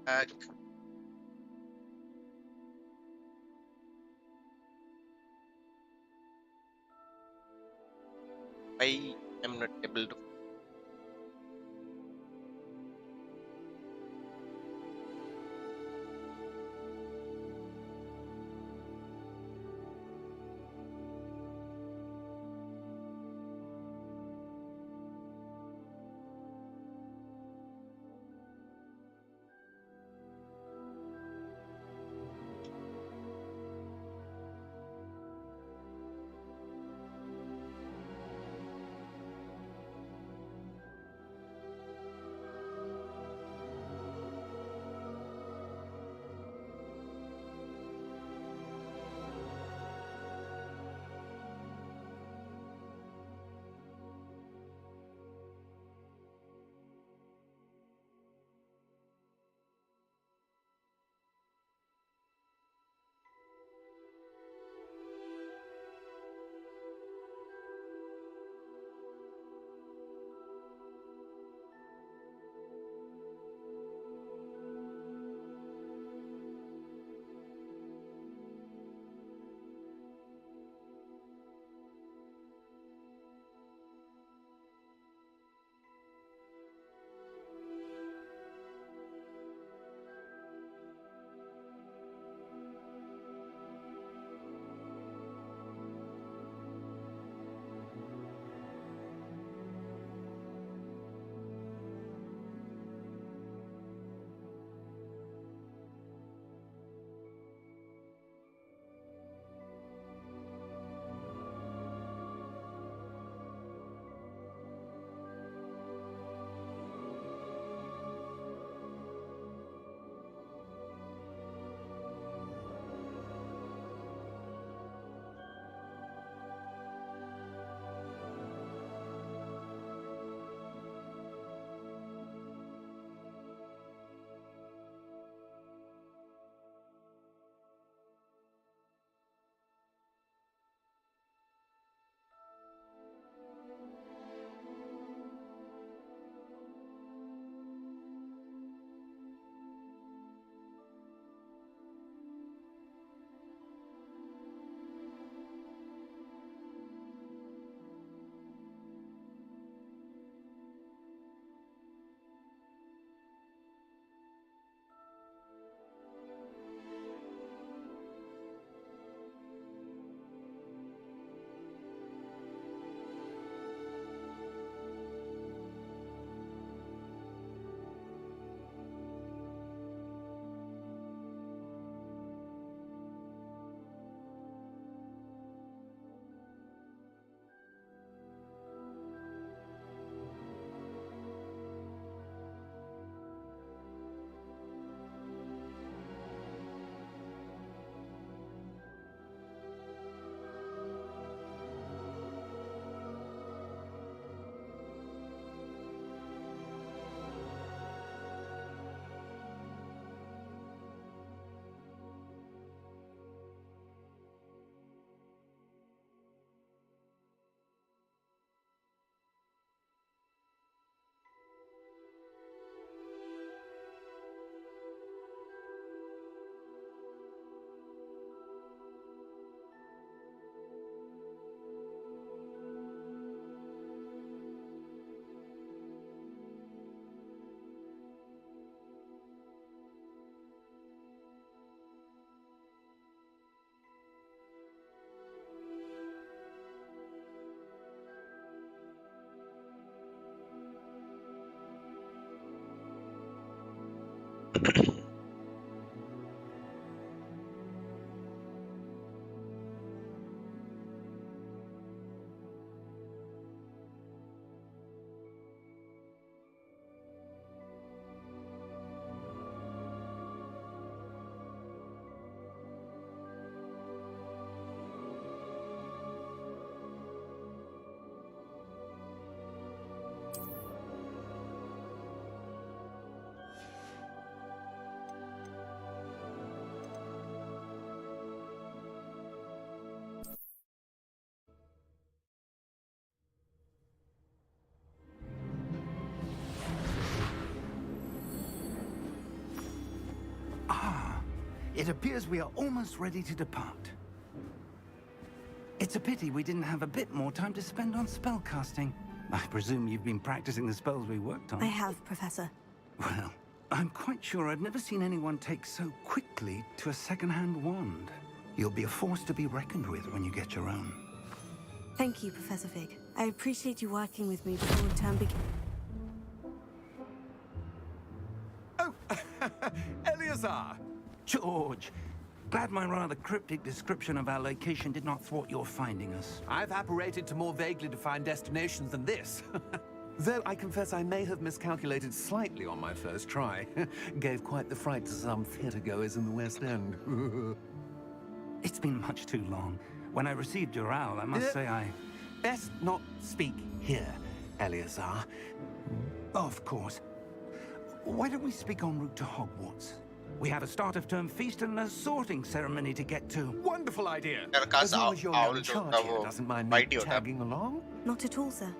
Back. I am not able to. It appears we are almost ready to depart. It's a pity we didn't have a bit more time to spend on spellcasting. I presume you've been practicing the spells we worked on. I have, Professor. Well, I'm quite sure I've never seen anyone take so quickly to a second-hand wand. You'll be a force to be reckoned with when you get your own. Thank you, Professor Fig. I appreciate you working with me before the term begins. Oh, Eleazar! George, glad my rather cryptic description of our location did not thwart your finding us. I've apparated to more vaguely defined destinations than this. Though I confess I may have miscalculated slightly on my first try. Gave quite the fright to some theatre-goers in the West End. It's been much too long. When I received your owl, I must say I... Best not speak here, Eleazar. Of course. Why don't we speak en route to Hogwarts? We have a start-of-term feast and a sorting ceremony to get to. Wonderful idea! Because As long as your owl young charge जो here वो doesn't mind me mighty होता है. tagging along. Not at all, sir.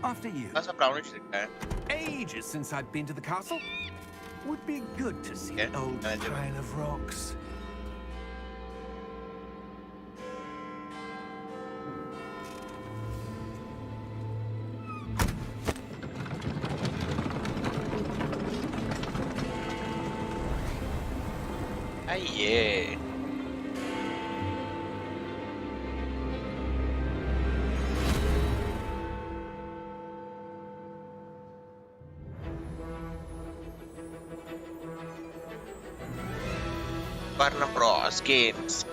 After you. ऐसा brownish दिखता है. Ages since I've been to the castle. Would be good to see an old manager. pile of rocks. Yeah. Warner Bros. Games.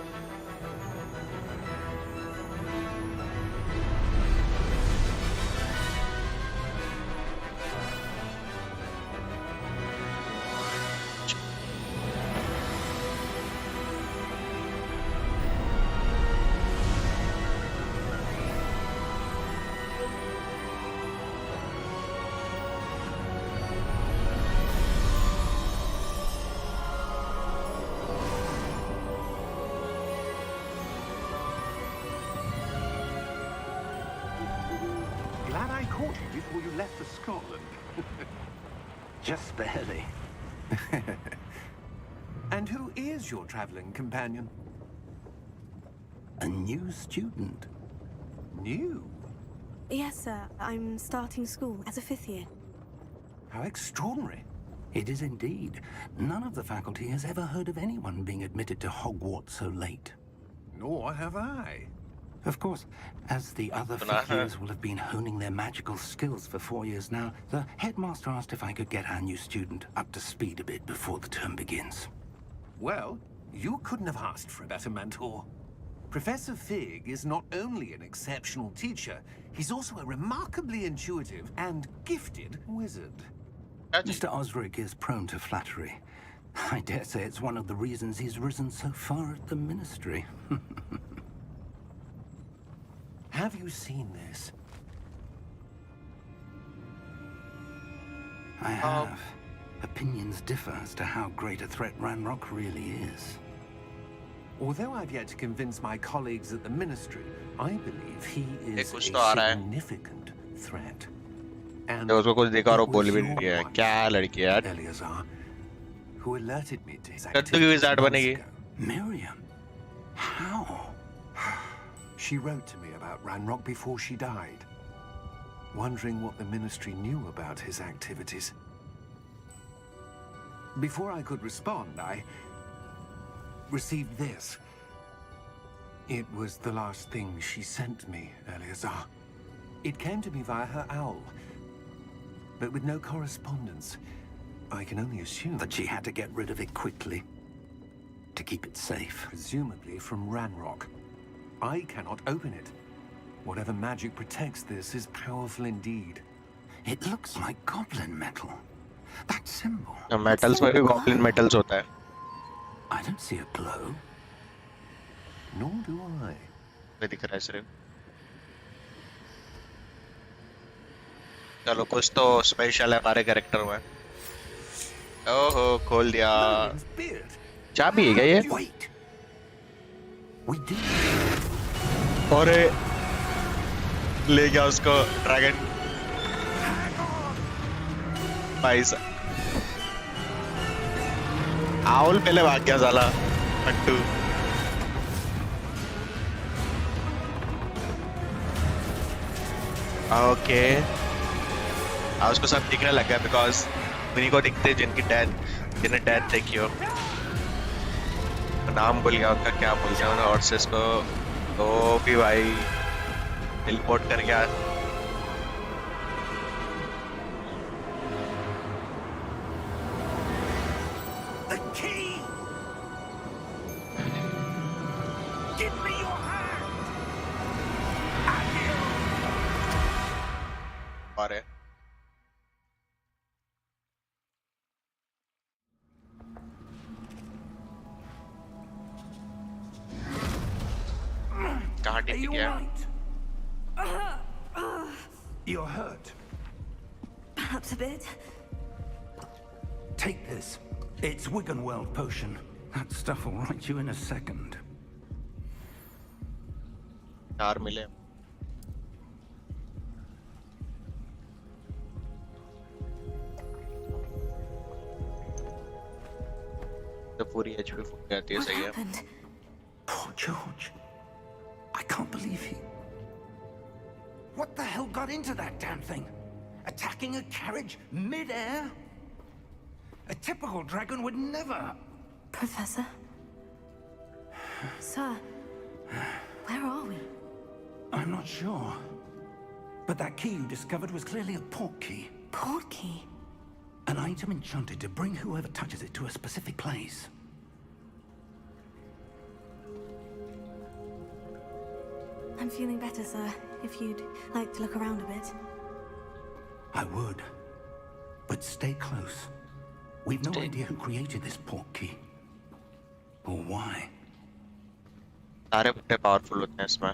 Glad I caught you before you left for Scotland. Just barely. And who is your traveling companion? A new student. New? Yes, sir. I'm starting school as a 5th year. How extraordinary. It is indeed. None of the faculty has ever heard of anyone being admitted to Hogwarts so late. Nor have I. Of course, as the other fifth years will have been honing their magical skills for 4 years now, the headmaster asked if I could get our new student up to speed a bit before the term begins. Well, you couldn't have asked for a better mentor. Professor Fig is not only an exceptional teacher, he's also a remarkably intuitive and gifted wizard. Mr. Osric is prone to flattery. I dare say it's one of the reasons he's risen so far at the ministry. Have you seen this? I have. Opinions differ as to how great a threat Ranrock really is. Although I've yet to convince my colleagues at the ministry, I believe he is a कुछ तो आ रहा है. significant threat. And तो उसको कुछ देखा और वो it बोल was भी your नहीं दिया. wife, क्या लड़की है यार. Eleazar, who alerted me to his कद्दू की activities wizard months बनेगी. ago. Miriam? How? She wrote to me about Ranrock before she died, wondering what the ministry knew about his activities. Before I could respond, I received this. It was the last thing she sent me, Eleazar. It came to me via her owl, but with no correspondence. I can only assume That she had to get rid of it quickly. To keep it safe. presumably from Ranrock. I cannot open it. Whatever magic protects this is powerful indeed. It looks like goblin metal. That symbol. Metals में भी goblin metals होता है. I don't see a glow. Nor do I. नहीं दिख रहा है सिर्फ. चलो कुछ तो स्पेशल है हमारे कैरेक्टर में. ओहो खोल दिया. Merlin's beard. चाबी है क्या ये? Wait. We did. और ले गया उसको ड्रैगन. भाई साहब. आउल पहले भाग गया साला पट्टू। ओके उसको सब दिखने लग गया बिकॉज उन्हीं को दिखते जिन्हें डेथ देखी हो। नाम भूल गया उनका, क्या भूल गया उन्हें, और से इसको तो भी भाई टेलीपोर्ट कर गया। अरे कहाँ टिक गया? You're hurt. Perhaps a bit. Take this. It's Wiggenweld potion. That stuff will right you in a second. 4 मिले। तो पूरी HP फूक जाती है, What सही है। happened? Poor George. I can't believe he... What the hell got into that damn thing? Attacking a carriage mid-air? A typical dragon would never... Professor? Sir, where are we? I'm not sure. But that key you discovered was clearly a port key. Port key? An item enchanted to bring whoever touches it to a specific place. I'm feeling better, sir. If you'd like to look around a bit. I would. But stay close. We've no idea who created this port key. Or why. सारे बट्टे powerful होते हैं इसमें।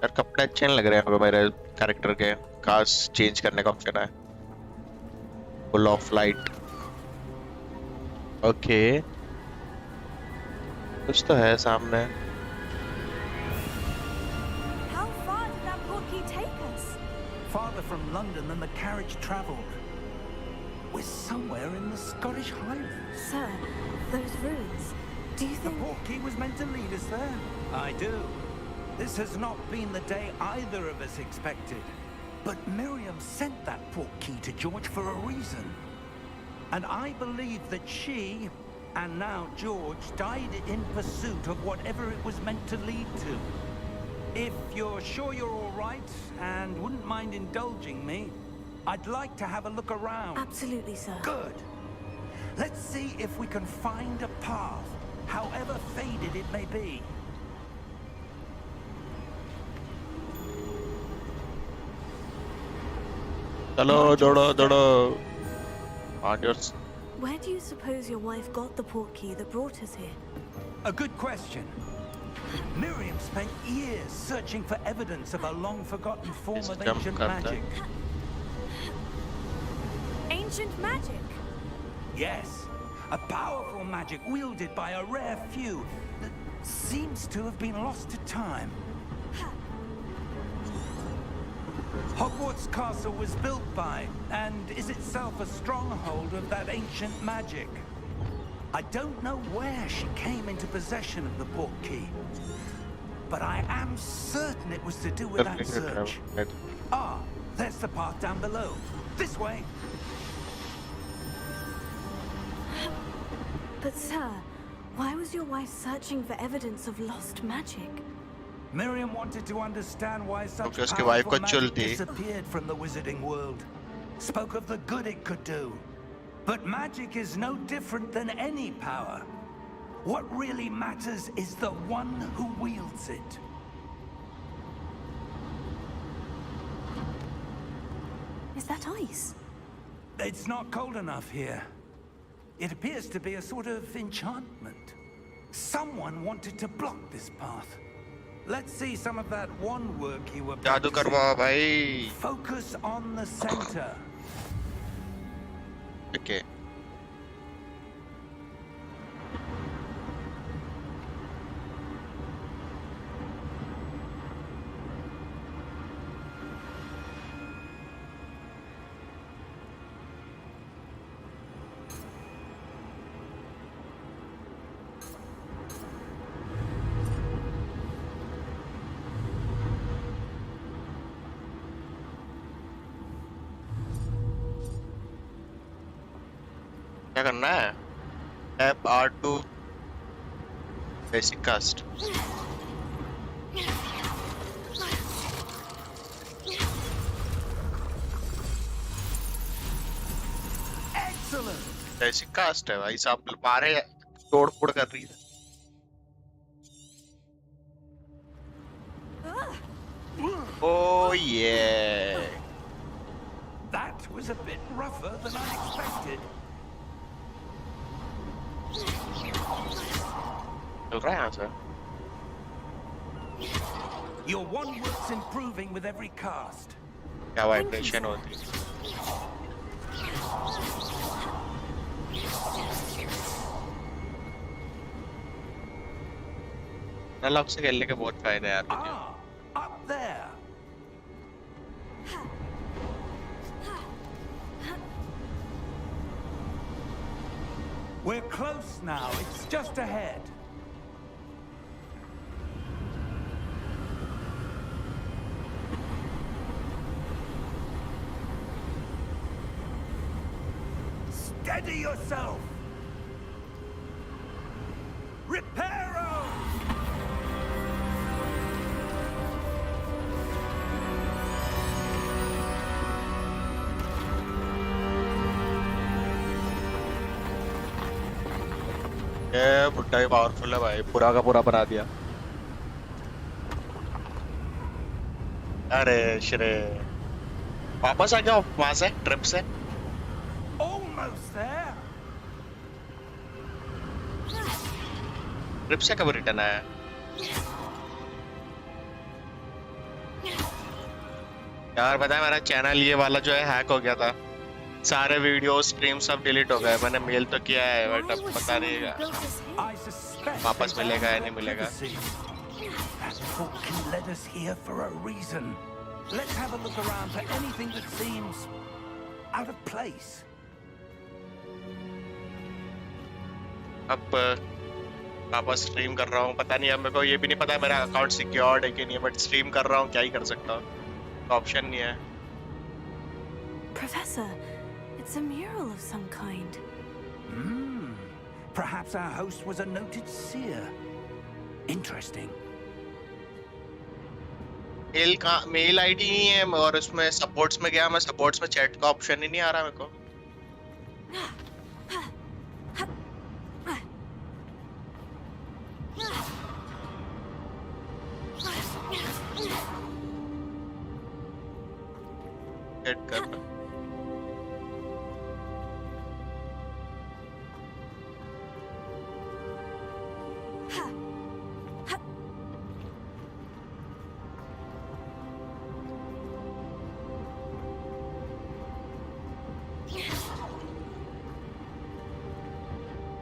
यार कपड़े अच्छे नहीं लग रहे हैं मेरे कैरेक्टर के। काश चेंज करने का ऑप्शन है। Full of light. ओके कुछ तो है सामने। How far did that port key take us? Farther from London than the carriage travelled. We're somewhere in the Scottish Highlands. Sir, those ruins. Do you The think... port key was meant to lead us there. I do. This has not been the day either of us expected. But Miriam sent that port key to George for a reason. And I believe that she, and now George, died in pursuit of whatever it was meant to lead to. If you're sure you're all right, and wouldn't mind indulging me, I'd like to have a look around. Absolutely, sir. Good. Let's see if we can find a path, however faded it may be. चलो दौड़ो on your... Where do you suppose your wife got the port key that brought us here? A good question. Miriam spent years searching for evidence of a long-forgotten form of ancient magic. Ancient magic? Yes, a powerful magic wielded by a rare few that seems to have been lost to time. Hogwarts Castle was built by, and is itself a stronghold of that ancient magic. I don't know where she came into possession of the port key, but I am certain it was to do with that search. Ah, there's the path down below. This way. But sir, why was your wife searching for evidence of lost magic? Miriam wanted to understand why such क्योंकि उसकी wife को powerful चुल magic थी। disappeared from the wizarding world. Spoke of the good it could do. But magic is no different than any power. What really matters is the one who wields it. Is that ice? It's not cold enough here. It appears to be a sort of enchantment. Someone wanted to block this path. Let's see some of that wand work you were जादू practicing. करवा भाई। Focus on the center. Okay. क्या करना है? Tap R2 basic cost. Excellent. Basic cost है भाई साहब, मारे तोड़ फोड़ कर रही है। Oh yeah. That was a bit rougher than I expected. चल रहा है यहाँ से। Your one work's improving with every cast. क्या वाइब्रेशन होती है? एनालॉग से खेलने के बहुत फायदे हैं यार मुझे। Ah, up there. We're close now. It's just ahead. Steady yourself. Reparo! ये बुड्ढा ही पावरफुल है भाई, पूरा का पूरा बना दिया। अरे श्रे, वापस आ गया वहां से ट्रिप से। Almost there. ट्रिप से कब रिटर्न आया? यार पता है मेरा चैनल ये वाला जो है हैक हो गया था, सारे वीडियो स्ट्रीम सब डिलीट हो गए। मैंने मेल तो किया है बट अब पता नहीं I suspect वापस they मिलेगा या have नहीं मिलेगा। privacy. That fortune led us here for a reason. Let's have a look around for anything that seems out of place. अब वापस स्ट्रीम कर रहा हूँ, पता नहीं, अब मेरे को ये भी नहीं पता मेरा अकाउंट सिक्योर्ड है कि नहीं, बट स्ट्रीम कर रहा हूँ, क्या ही कर सकता हूँ, ऑप्शन नहीं है। Professor, it's a mural of some kind. Perhaps our host was a noted seer. Interesting. Mail ID नहीं है और उसमें सपोर्ट्स में गया, मैं सपोर्ट्स में चैट का ऑप्शन ही नहीं आ रहा मेरे को। चैट करना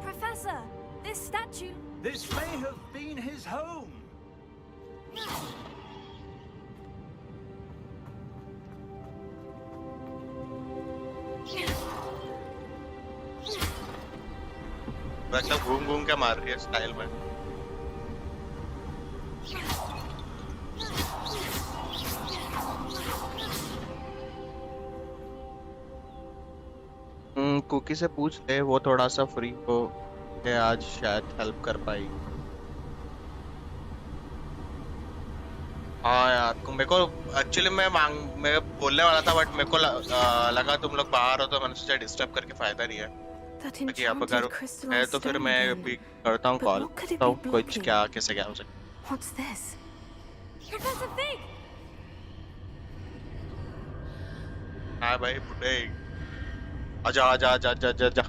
Professor, this statue. This may have been his home. मतलब घूम घूम के मार रही है स्टाइल में। कुकी से पूछ ले, वो थोड़ा सा फ्री हो के आज शायद हेल्प कर पाई। हाँ यार, मेरे को एक्चुअली मैं बोलने वाला था बट मेरे को लगा तुम लोग बाहर हो तो मैंने सोचा डिस्टर्ब करके फायदा नहीं है। That बाकी आप enchanted अगर है crystallized तो फिर stone मैं again. भी करता हूँ But call, what could it तो be कुछ blocking? क्या कैसे क्या हो सकता। What's this? Professor Fig! हाँ भाई बुढ़े, आजा आजा आजा आजा आजा आजा।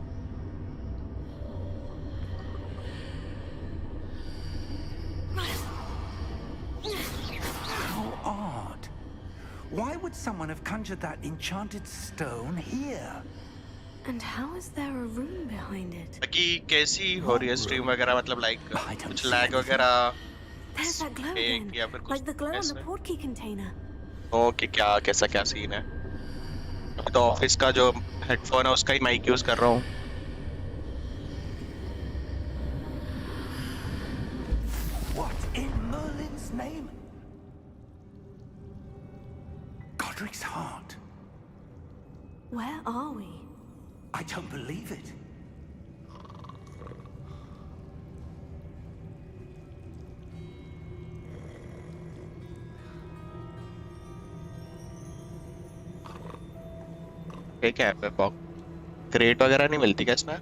How odd. Why would someone have conjured that enchanted stone here? And how is there a room behind it? बाकी कैसी हो रही है स्ट्रीम वगैरह, मतलब लाइक I don't कुछ see लैग anything. वगैरह There's that glow एक again, या फिर कुछ like the glow on ऐसे? the portkey container. ओके, क्या कैसा क्या सीन है? अभी तो ऑफिस का जो हेडफोन है उसका ही माइक यूज कर रहा हूँ। What in Merlin's name? Godric's heart. Where are we? I don't believe it. ये क्या है बॉक? क्रेट वगैरह नहीं मिलती क्या इसमें?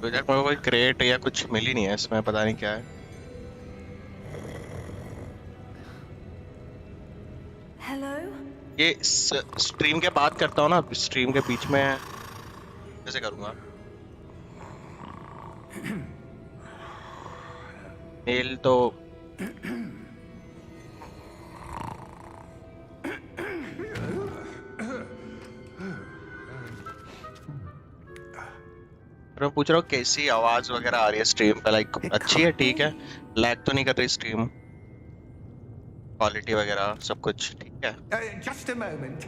तो यार मेरे को कोई क्रेट या कुछ मिल ही नहीं है इसमें, पता नहीं क्या है। Hello? ये स्ट्रीम के बाद करता हूँ ना, स्ट्रीम के बीच में कैसे करूँगा? मेल तो मैं पूछ रहा हूँ कैसी आवाज वगैरह आ रही है स्ट्रीम पे, लाइक अच्छी है, ठीक है, लैग तो नहीं कर रही स्ट्रीम, क्वालिटी वगैरह सब कुछ ठीक है? Just a moment.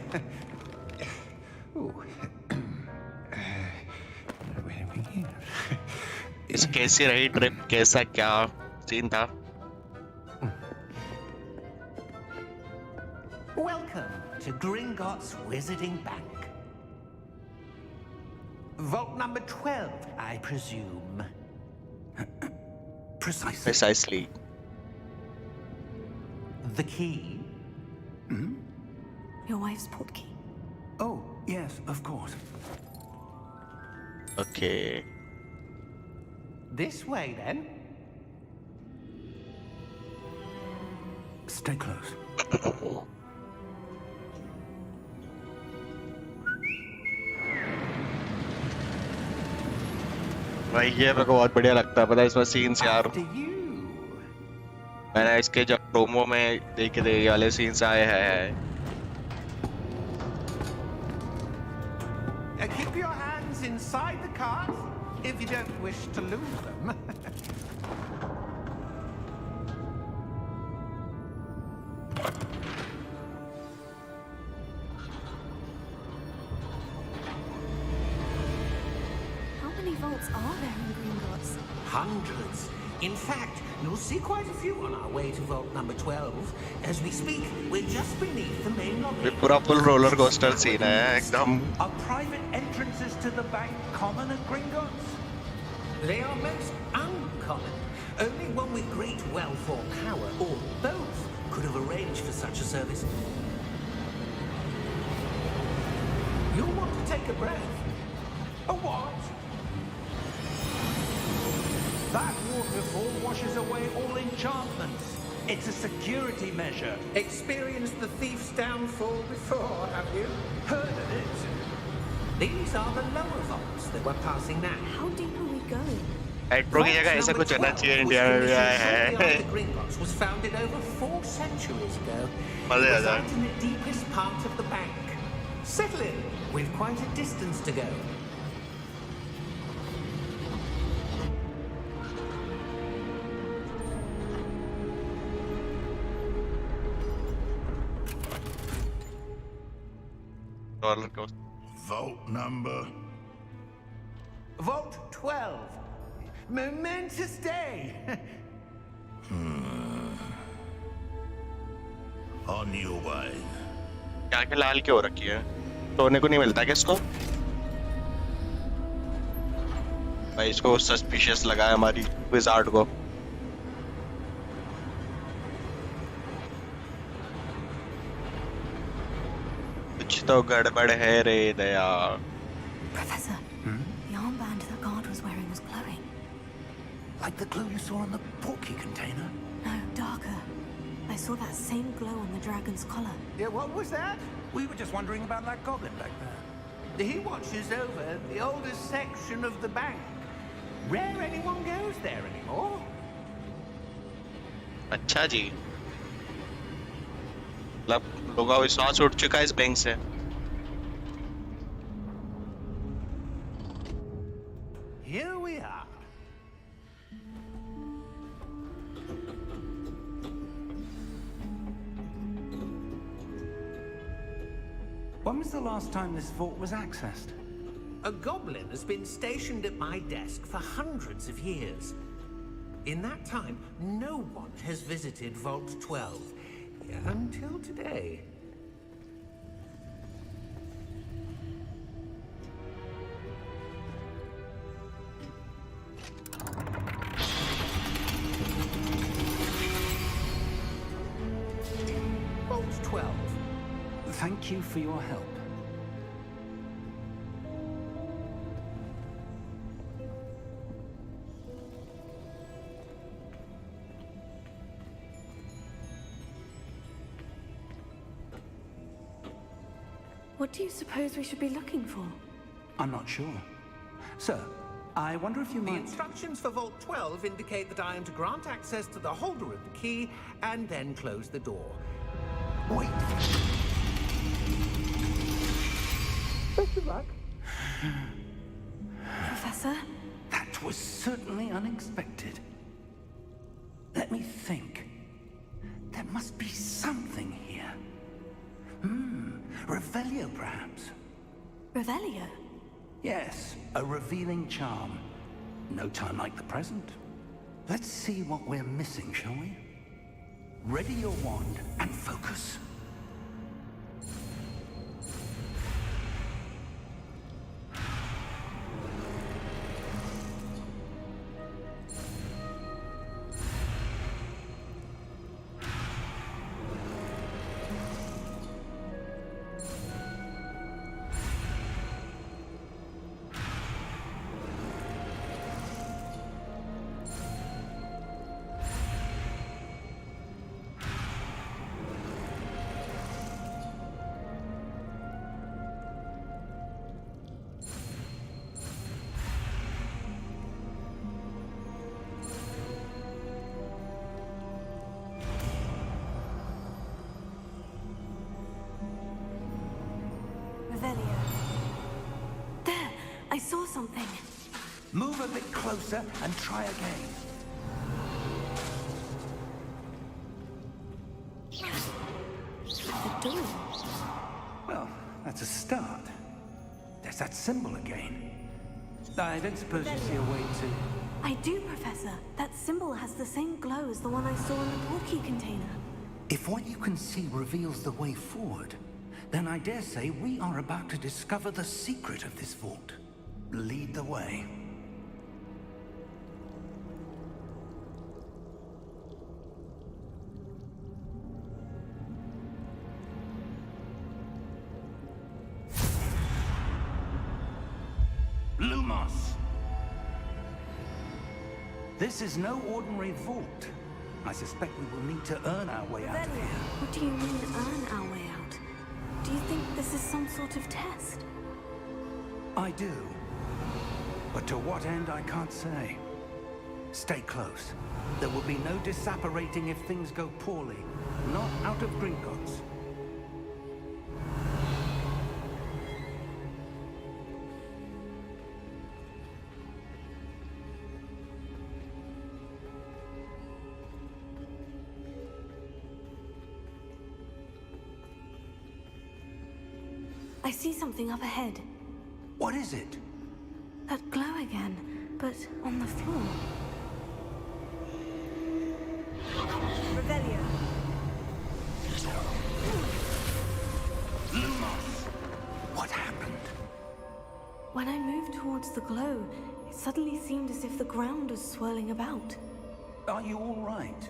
Ooh. Where are we here? इस कैसी रही ट्रिप, कैसा क्या सीन था? Welcome to Gringotts Wizarding Bank. Vault number 12, I presume. Precisely. The key? Your wife's portkey. Oh, yes, of course. Okay. This way, then. Stay close. भाई ये मेरे को बहुत बढ़िया लगता है, पता है इसमें सीन्स यार, After you. मैंने इसके जब प्रोमो में देखे थे ये वाले सीन्स आए हैं। Keep your hands inside the cart if you don't wish to lose them. How many vaults are there in Gringotts? Hundreds. In fact, you'll see quite a few on our way to vault number 12. As we speak, we're just beneath the main lobby. ये पूरा full roller coaster scene है एकदम। Are private entrances to the bank common at Gringotts? They are most uncommon. Only one with great wealth or power, or both, could have arranged for such a service. You'll want to take a breath. A what? That waterfall washes away all enchantments. It's a security measure. Experienced the thief's downfall before, have you? Heard of it? These are the lower vaults that we're passing now. How deep are we going? Metro की जगह ऐसा कुछ होना चाहिए India में भी है। Gringotts was founded over 4 centuries ago. मजे आ It was जाए। out in the deepest part of the bank. Settle in. We've quite a distance to go. Roller coaster. Vault number. Vault 12. Momentous day. On your way. क्या क्या लाल क्यों हो रखी है? सोने को नहीं मिलता क्या इसको? भाई इसको सस्पिशियस लगा है हमारी विजार्ड को। कुछ तो गड़बड़ है रे दया। Professor, the armband the guard was wearing was glowing. Like the glue you saw on the portkey container? No, darker. I saw that same glow on the dragon's collar. Yeah, what was that? We were just wondering about that goblin back there. He watches over the oldest section of the bank. Rare anyone goes there anymore. अच्छा जी, मतलब लोगों का विश्वास उठ चुका है इस bank से। Here we are. When was the last time this vault was accessed? A goblin has been stationed at my desk for hundreds of years. In that time, no one has visited Vault 12. Until today. Thank you for your help. What do you suppose we should be looking for? I'm not sure. Sir, I wonder if you The might... instructions for Vault 12 indicate that I am to grant access to the holder of the key and then close the door. Wait! Best of luck. Professor? That was certainly unexpected. Let me think. There must be something here. Revelio, perhaps? Revelio? Yes, a revealing charm. No time like the present. Let's see what we're missing, shall we? Ready your wand and focus. Revelio. There! I saw something. Move a bit closer and try again. The door. Well, that's a start. There's that symbol again. I don't suppose you see a way to... I do, Professor. That symbol has the same glow as the one I saw in the portkey container. If what you can see reveals the way forward, then I dare say we are about to discover the secret of this vault. Lead the way. Lumos! This is no ordinary vault. I suspect we will need to earn our way out of Revelio. here. What do you mean, earn our way out? Do you think this is some sort of test? I do. But to what end, I can't say. Stay close. There will be no disapparating if things go poorly. Not out of Gringotts. I see something up ahead. What is it? That glow again, but on the floor. Revelio. Lumos! What happened? When I moved towards the glow, it suddenly seemed as if the ground was swirling about. Are you all right?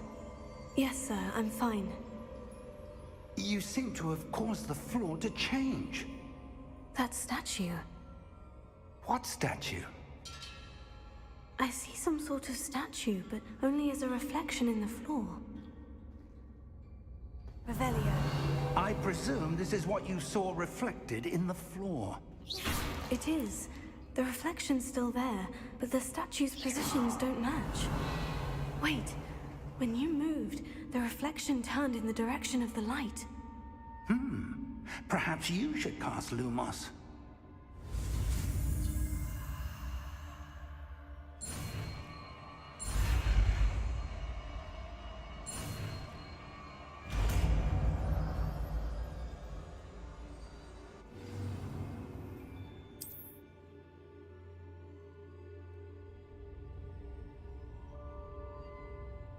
Yes, sir, I'm fine. You seem to have caused the floor to change. That statue. What statue? I see some sort of statue, but only as a reflection in the floor. Revelio. I presume this is what you saw reflected in the floor. It is. The reflection's still there, but the statue's positions don't match. Wait. When you moved, the reflection turned in the direction of the light. Perhaps you should cast Lumos.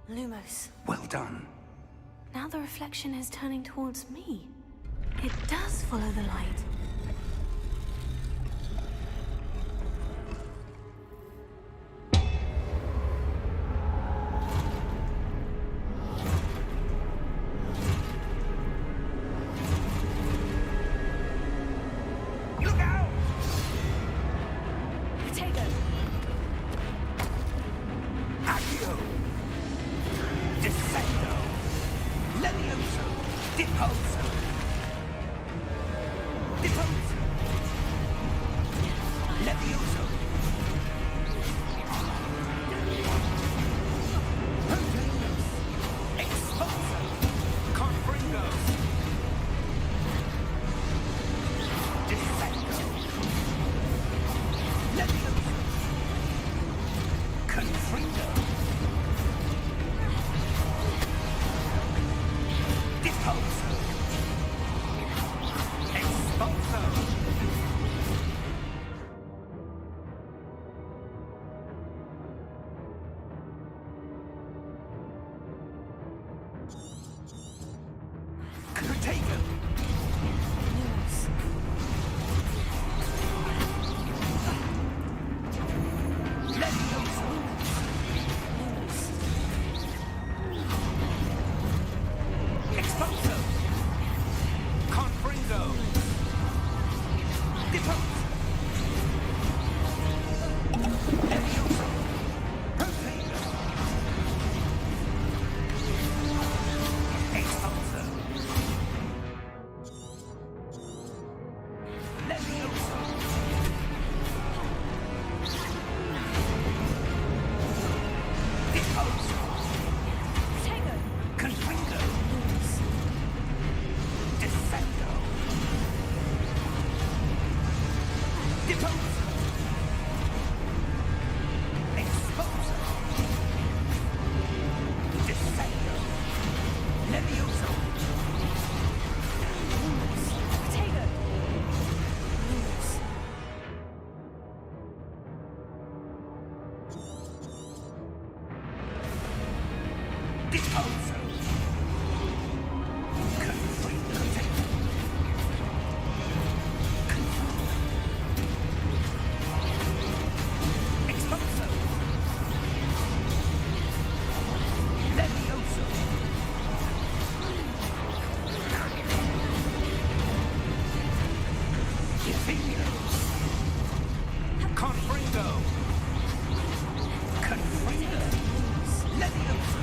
Lumos. Well done. Now the reflection is turning towards me. It does follow the light. Revelio! Descendo! Levioso! Deposo! Deposo! Levioso! Proteus! Exposo! Confringo! Descendo! Levioso! Confringo! Deposo! Exposo! Protego! Levioso! Exposo! Confringo! Deposo! Levioso! Protego! Exposo! Levioso! Deposo! Confringo! Descendo! Deposo! Exposo! Descendo! Levioso! Deposo! Confringo! Exposo! Levioso! Defino! Confringo! Confringo! Levioso!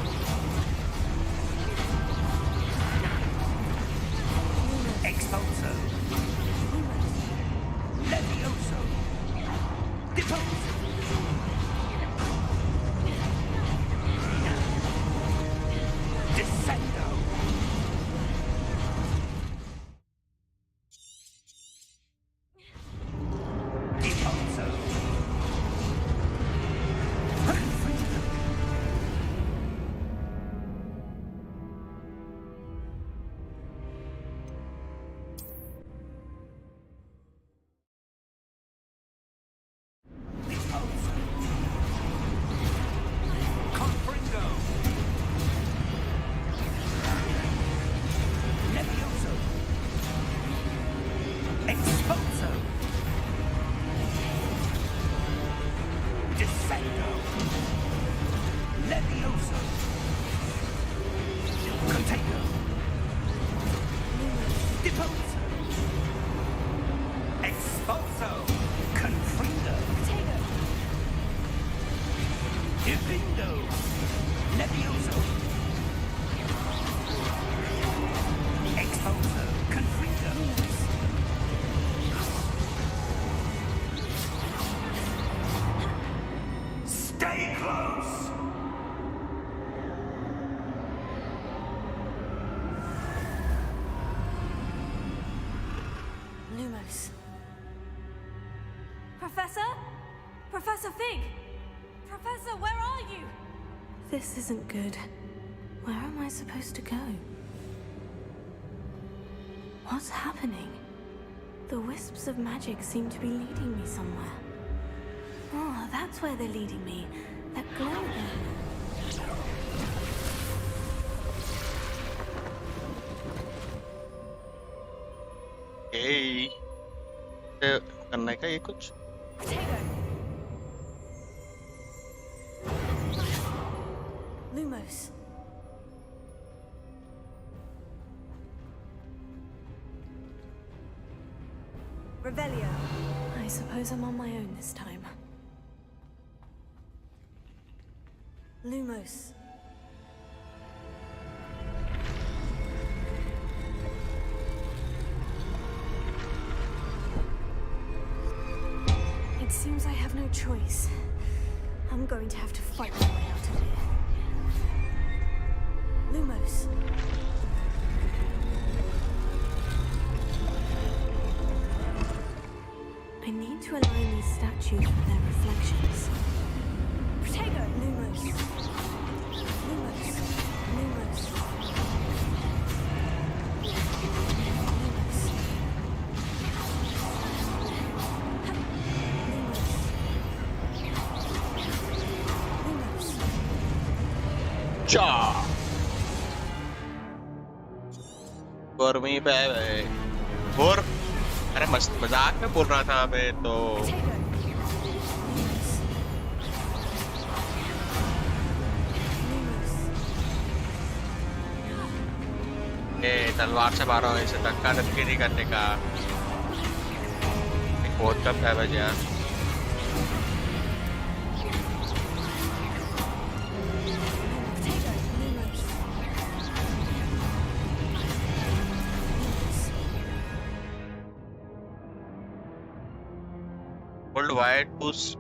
Exposo! Levioso! Deposo! Descendo! Deposo! Confringo! Deposo! Confringo! Levioso! Exposo! Descendo! Levioso! Contago! Deposo! Exposo! Confringo! Divindo! Levioso! Exposo! Confringo! Stay close! Lumos. Professor? Professor Fig! Professor, where are you? This isn't good. Where am I supposed to go? What's happening? The wisps of magic seem to be leading me somewhere. Oh, that's where they're leading me. That glow thing. Hey, करना है क्या ये कुछ? Potato. Lumos. Revelio. I suppose I'm on my own this time. Lumos. It seems I have no choice. I'm going to have to fight my way out of here. Lumos. I need to align these statues with their reflections. Protego! Lumos. Lumos. Lumos. चा और वहीं पे और अरे मजाक में बोल रहा था मैं तो तलवार से मारो इसे धक्का धक्की नहीं करने का बहुत कम डैमेज यार Hold wide push.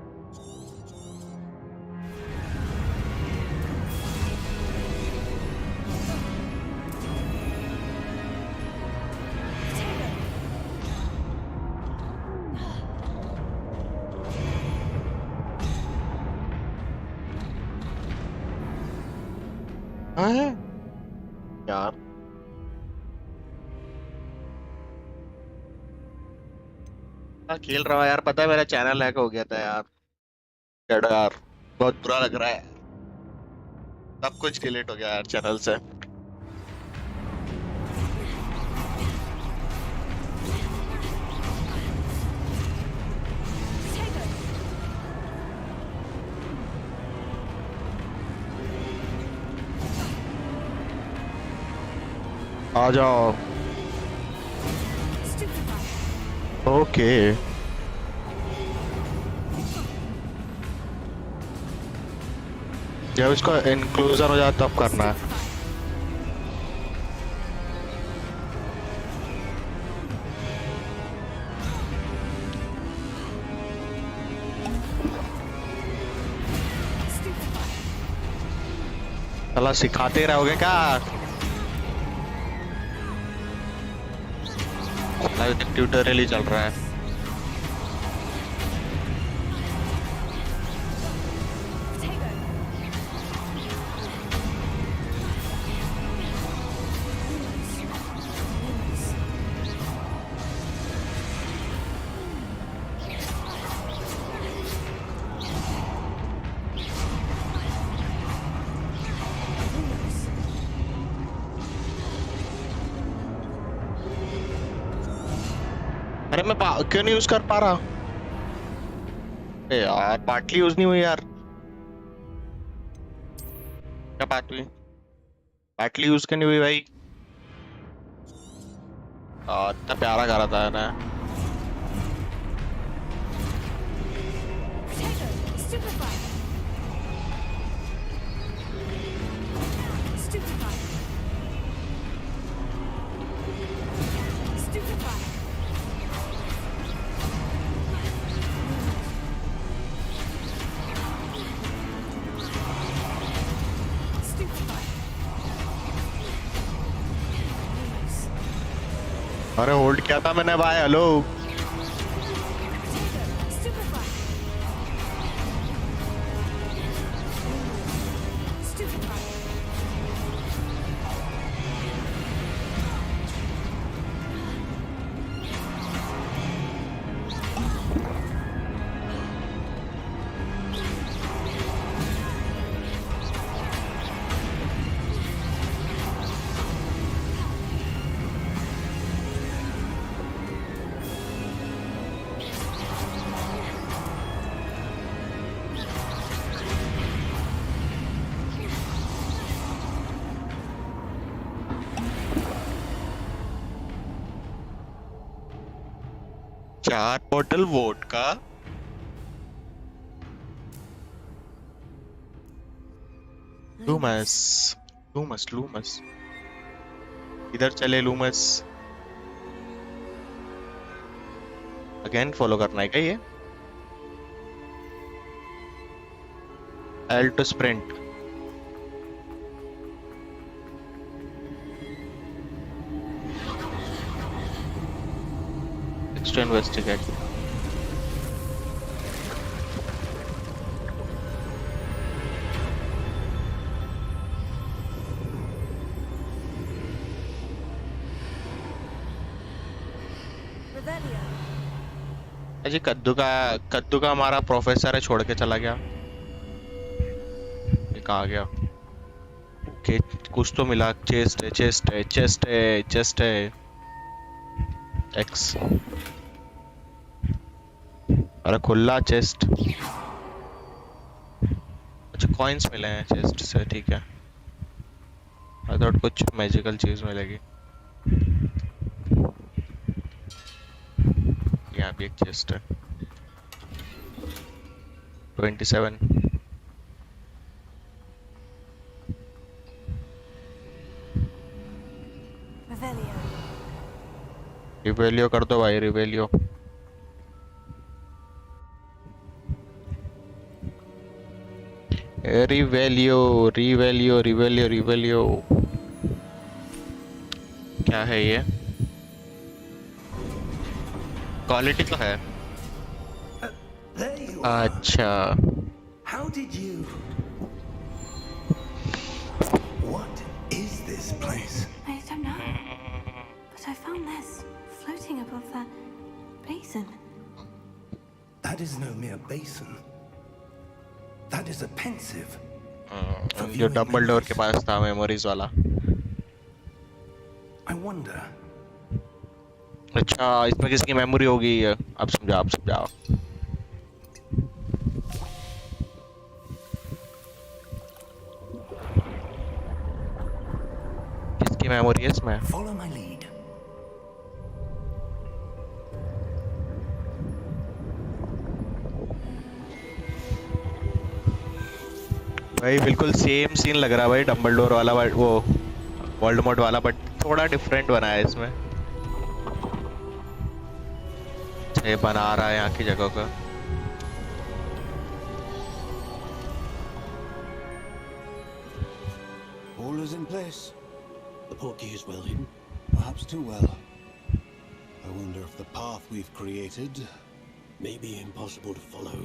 यार खेल रहा हूँ यार पता है मेरा चैनल हैक हो गया था यार यार बहुत बुरा लग रहा है सब कुछ डिलीट हो गया यार चैनल से आ जाओ ओके जब इसको इंक्लूजन हो जाए तब करना है चला सिखाते रहोगे क्या ट्यूटोरियल ही चल रहा है अरे मैं क्यों नहीं यूज कर पा रहा यार पार्टली यूज नहीं हुई यार क्या बात हुई पार्टली यूज क्यों नहीं हुई भाई इतना प्यारा कर रहा था ना अरे होल्ड किया था मैंने भाई हेलो चार बोतल वोडका लूमस लूमस लूमस इधर चले लूमस अगेन फॉलो करना है क्या ये L to sprint X to investigate Revelio. अजी कद्दू का हमारा प्रोफेसर है छोड़ के चला गया ये कहाँ गया ओके कुछ तो मिला चेस्ट है चेस्ट है चेस्ट है चेस्ट है एक्स अरे खुला चेस्ट अच्छा कॉइन्स मिले हैं चेस्ट से ठीक है आई थॉट कुछ मैजिकल चीज मिलेगी यहाँ भी एक चेस्ट है 27 Revelio. रिवेलियो कर दो भाई रिवेलियो रिवेलियो रिवेलियो रिवेलियो रिवेलियो क्या है ये क्वालिटी तो है There you are. अच्छा How did you? What is this place? I don't know. But I found this floating above that basin. That is no mere basin. That is a pensive. जो Dumbledore के पास था memories वाला I wonder. अच्छा इसमें किसकी memory होगी अब समझाओ किसकी मेमोरी है इसमें Follow my lead. भाई बिल्कुल सेम सीन लग रहा है भाई डम्बलडोर वाला वो वर्ल्ड मोड वाला बट थोड़ा डिफरेंट बनाया है इसमें ये बना रहा है यहाँ की जगह का All is in place. The portkey is well hidden. Perhaps too well. I wonder if the path we've created... May be impossible to follow.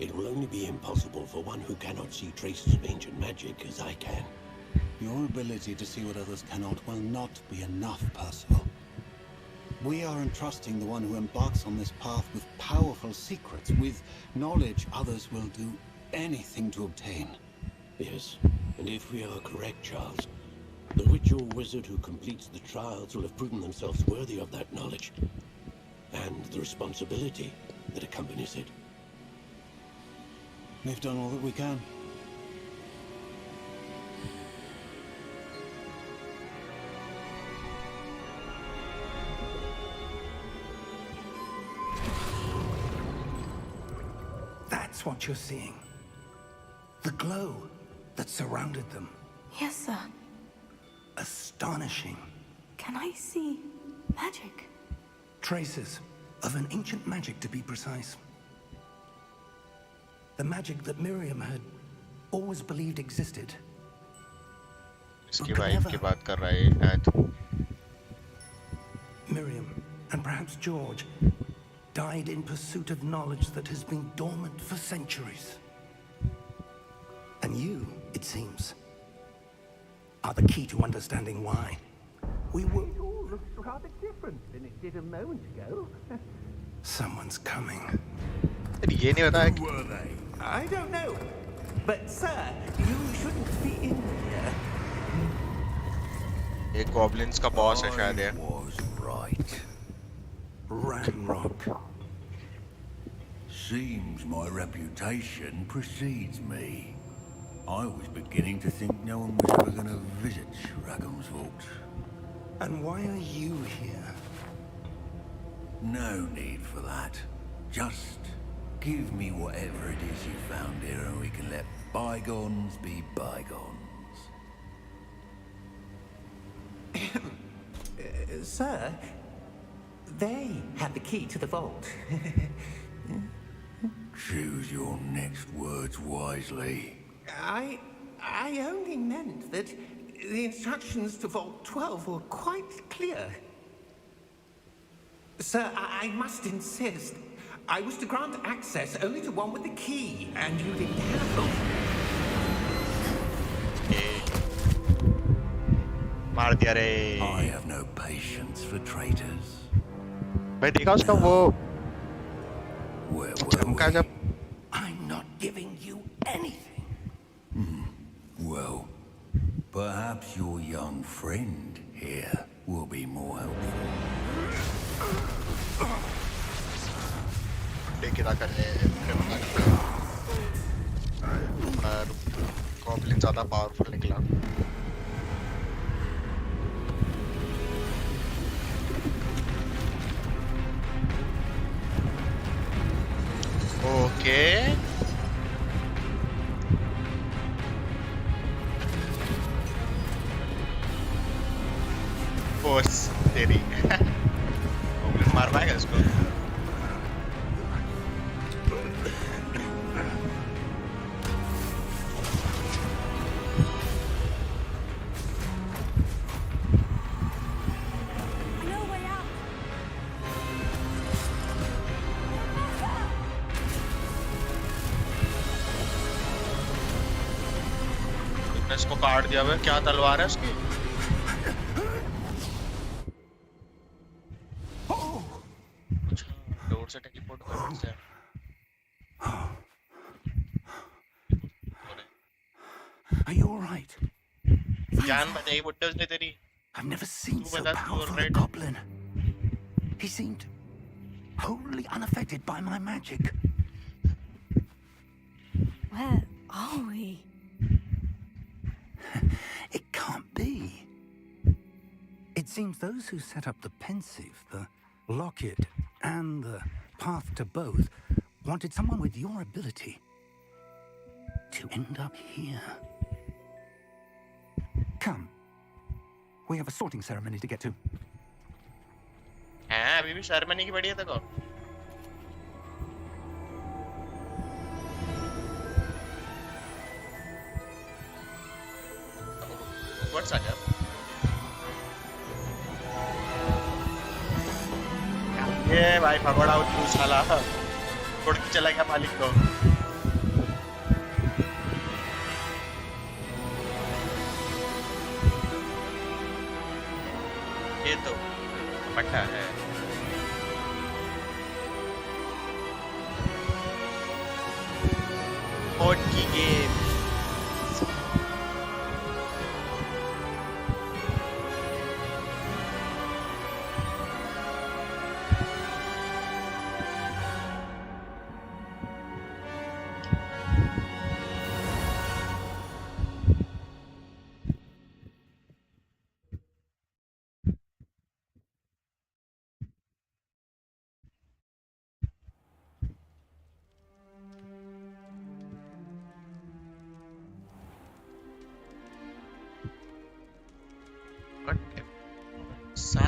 It will only be impossible for one who cannot see traces of ancient magic as I can. Your ability to see what others cannot will not be enough, Percival. We are entrusting the one who embarks on this path with powerful secrets, with knowledge others will do anything to obtain. Yes, and if we are correct, Charles, the ritual wizard who completes the trials will have proven themselves worthy of that knowledge, and the responsibility that accompanies it. We've done all that we can. That's what you're seeing. The glow that surrounded them. Yes, sir. Astonishing. Can I see magic? Traces of an ancient magic, to be precise. The magic that Miriam had always believed existed. इसकी wife की बात कर रहा है शायद Miriam, and perhaps George, died in pursuit of knowledge that has been dormant for centuries. And you, it seems, are the key to understanding why. We were... It all looks rather different than it did a moment ago. Someone's coming. ये नहीं बताया Who were they? I don't know. But, sir, you shouldn't be in here. ये goblins का boss है शायद ये Was right. Ranrock. Seems my reputation precedes me. I was beginning to think no one was ever going to visit Ragham's vault. And why are you here? No need for that. Just give me whatever it is you found here and we can let bygones be bygones. Sir, they had the key to the vault. Choose your next words wisely. I only meant that the instructions to Vault 12 were quite clear. Sir, I must insist. I was to grant access only to one with the key, and you didn't have them. मार दिया रे. I have no patience for traitors. मैं देखा उसका वो Where चमका were जब. I'm not giving you anything. we? Well, perhaps your young friend here will be more helpful. लेके ना कर गॉब्लिन ज़्यादा पावरफुल निकला. Okay. Force तेरी. गॉब्लिन मार पाएगा इसको. No way out. इसने इसको काट दिया है. क्या तलवार है उसकी? डोर से टेलीपोर्ट कर सकते हैं. Are you all right? जान बचाई बुड्ढे उसने तेरी. I've never seen You so were that powerful a right. goblin. He seemed wholly unaffected by my magic. Where are we? It can't be. It seems those who set up the pensive, the locket, and the path to both wanted someone with your ability to end up here. Come. We have a sorting ceremony to get to. हैं अभी भी ceremony की बढ़िया देखो. What's that? ये भाई भगोड़ा तू साला छोड़ के चला गया मालिक को. ये तो पट्टा है. बोर्ड की game.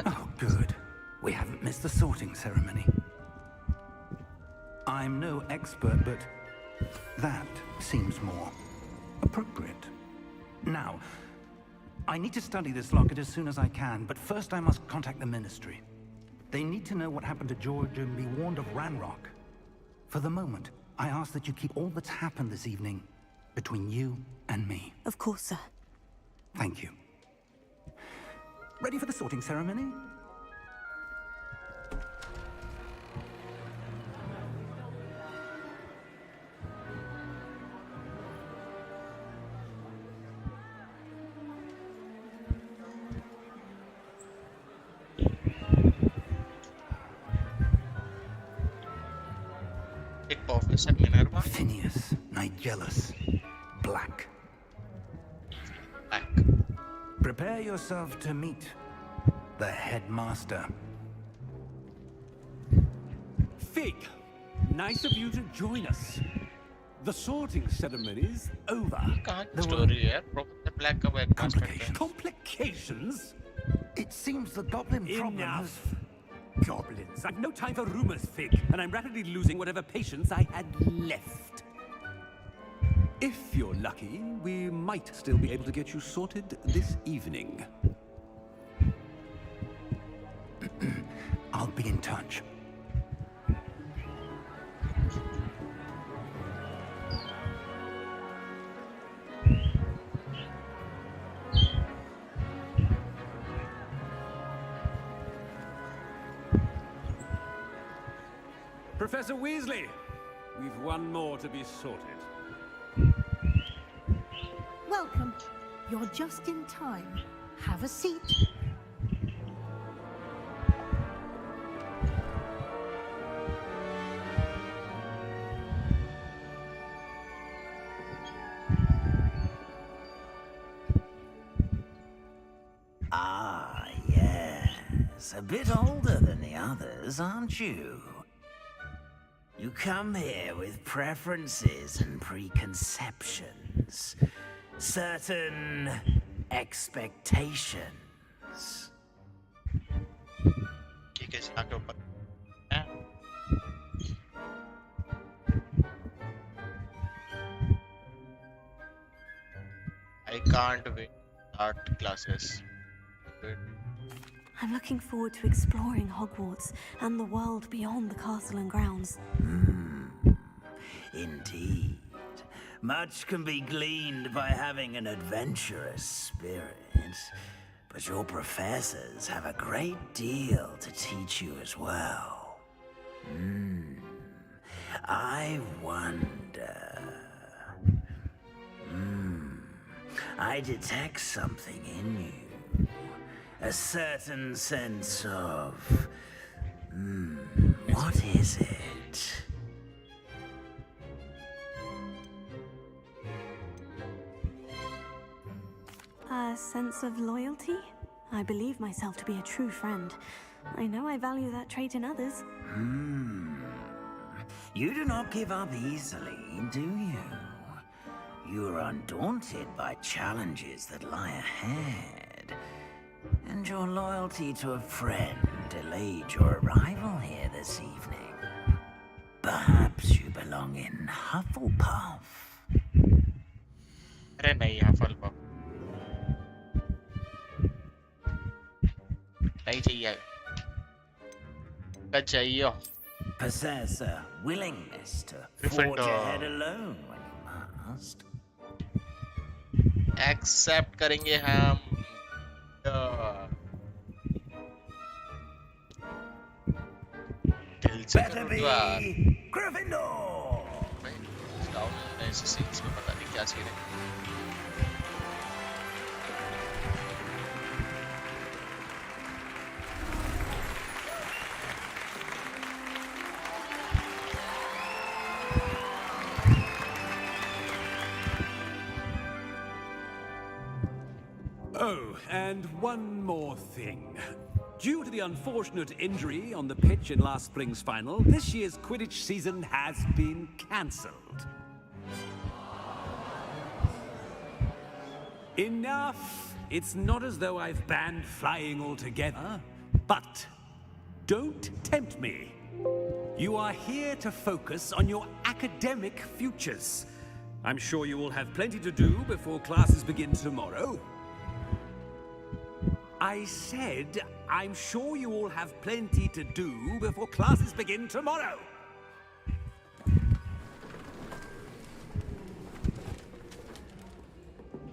Oh, good. We haven't missed the sorting ceremony. I'm no expert, but that seems more appropriate. Now, I need to study this locket as soon as I can, but first I must contact the Ministry. They need to know what happened to George and be warned of Ranrock. For the moment, I ask that you keep all that's happened this evening between you and me. Of course, sir. Thank you. Ready for the sorting ceremony? Professor Minerva. Phineas, Nigellus, Black. Black. Prepare yourself to meet the headmaster. Fig, nice of you to join us. The sorting ceremony's over. कहाँ की There were story है? Professor Black का वो advancement है. complications? It seems the goblin problem has... Enough. Goblins. I've no time for rumors, Fig, and I'm rapidly losing whatever patience I had left. If you're lucky, we might still be able to get you sorted this evening. I'll be in touch. Professor Weasley, we've one more to be sorted. Welcome. You're just in time. Have a seat. Ah, yes. A bit older than the others, aren't you? You come here with preferences and preconceptions. Certain expectations. ये कैसे आगे ऊपर? हैं? I can't wait art classes. Wait. I'm looking forward to exploring Hogwarts and the world beyond the castle and grounds. Indeed. Much can be gleaned by having an adventurous spirit. But your professors have a great deal to teach you as well. I wonder... I detect something in you. A certain sense of... what is it? A sense of loyalty? I believe myself to be a true friend. I know I value that trait in others. You do not give up easily, do you? You are undaunted by challenges that lie ahead. And your loyalty to a friend delayed your arrival here this evening. Perhaps you belong in Hufflepuff. अरे नहीं Hufflepuff. नहीं चाहिए. क्या चाहिए? Possess a willingness to Gryffindor. forge ahead alone when you must. Accept करेंगे हम. दिल से Better करो be दुआ. Gryffindor! भाई, डाउन ऐसे सीन्स में पता नहीं क्या सीन है. Oh, and one more thing. Due to the unfortunate injury on the pitch in last spring's final, this year's Quidditch season has been cancelled. Enough! It's not as though I've banned flying altogether, but don't tempt me. You are here to focus on your academic futures. I'm sure you will have plenty to do before classes begin tomorrow. I said, I'm sure you all have plenty to do before classes begin tomorrow.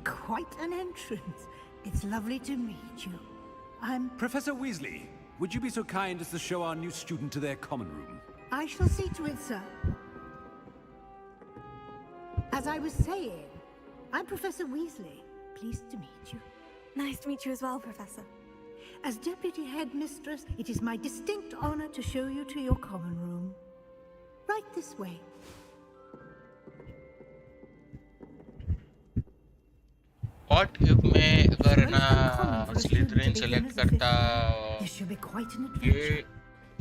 Quite an entrance. It's lovely to meet you. I'm... Professor Weasley, would you be so kind as to show our new student to their common room? I shall see to it, sir. As I was saying, I'm Professor Weasley. Pleased to meet you. Nice to meet you as well, Professor. As Deputy Headmistress, it is my distinct honor to show you to your common room. Right this way. What if मैं अगर ना Slytherin select करता This should be quite an ये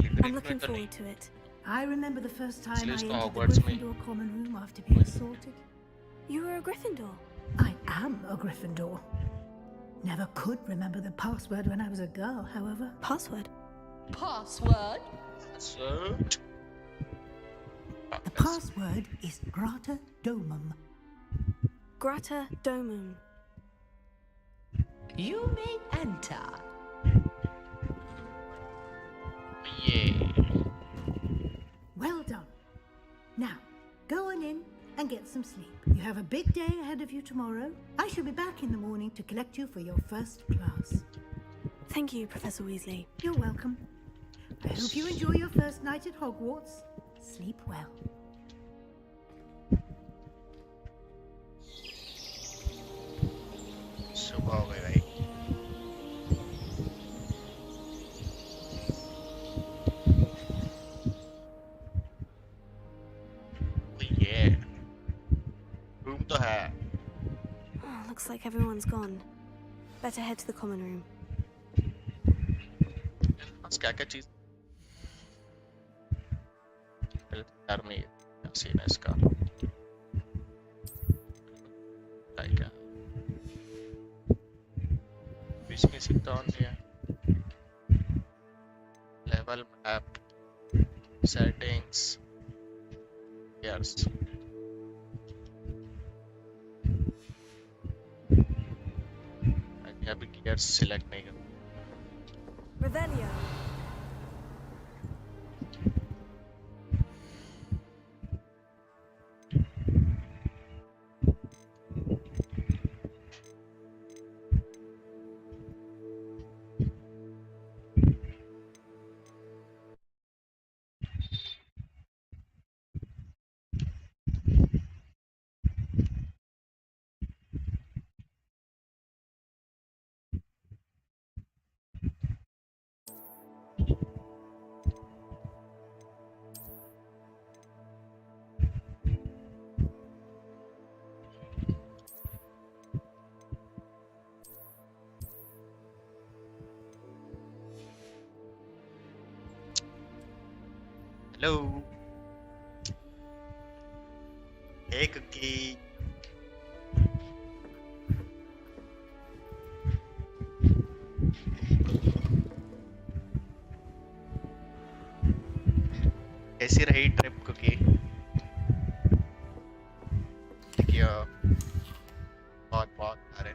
adventure. I'm looking forward to it. I remember the first time I Isliye usko entered the Hogwarts mein Gryffindor common room after being sorted. You were a Gryffindor? I am a Gryffindor. Never could remember the password when I was a girl, however. Password? Password? Password. The password is Grata Domum. Grata Domum. You may enter. Yeah. Well done. Now, go on in and get some sleep. You have a big day ahead of you tomorrow. I shall be back in the morning to collect you for your first class. Thank you, Professor Weasley. You're welcome. I hope you enjoy your first night at Hogwarts. Sleep well. सुबह हो गई भाई. Yeah. Room तो है. Oh, looks like everyone's gone. Better head to the common room. बस क्या क्या चीज. यार में सीन है इसका. क्या इसमें सीखता हूँ नहीं है. Level map settings. Yes. अभी gears select नहीं कर. Revelio. Hello. Hey, Cookie. कैसी रही ट्रिप, Cookie? क्या? बहुत अरे.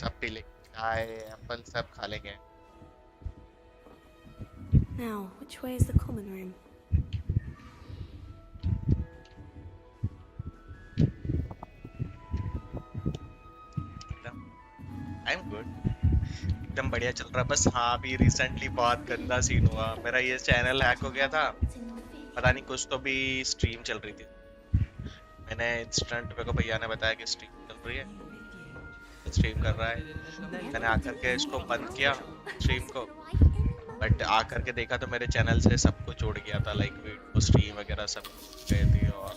सब पी ले. एप्पल सब खा लेंगे. Now, which way is the common room? I'm good. एकदम बढ़िया चल रहा है. बस हाँ अभी रिसेंटली बहुत गंदा सीन हुआ. मेरा ये चैनल हैक हो गया था. पता नहीं कुछ तो भी स्ट्रीम चल रही थी. मैंने इंस्टेंट मेरे को भैया ने बताया कि स्ट्रीम चल रही है. स्ट्रीम कर रहा है. मैंने आकर के इसको बंद किया स्ट्रीम को. बट आकर के देखा तो मेरे चैनल से सब कुछ उड़ गया था. लाइक वीडियो स्ट्रीम वगैरह सब गए थे. और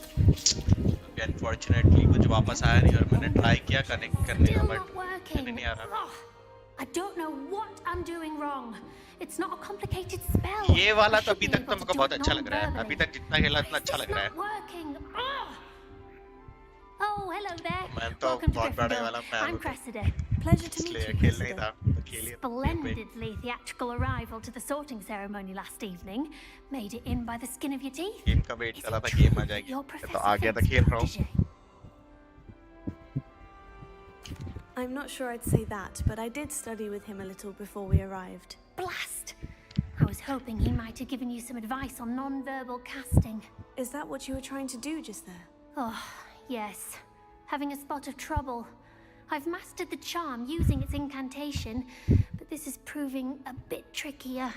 अनफॉर्चुनेटली कुछ वापस आया नहीं. और मैंने ट्राई किया कनेक्ट करने का बट नहीं आ रहा. I don't know what I'm doing wrong. It's not a complicated spell. ये वाला तो अभी तक तो मुझे बहुत अच्छा लग रहा है. अभी तक जितना खेला उतना अच्छा लग रहा है. Oh, hello there. मैं तो बहुत बड़े वाला fan I'm Cressida. Pleasure to meet you, Cressida. Splendidly theatrical arrival to the sorting ceremony last evening. Made it in by the skin of your teeth. Game का वेट कर रहा था. Game आ जाएगी. तो आ गया था. खेल रहा हूँ. I'm not sure I'd say that, but I did study with him a little before we arrived. Blast! I was hoping he might have given you some advice on non-verbal casting. Is that what you were trying to do just there? Oh, yes. Having a spot of trouble. I've mastered the charm using its incantation, but this is proving a bit trickier.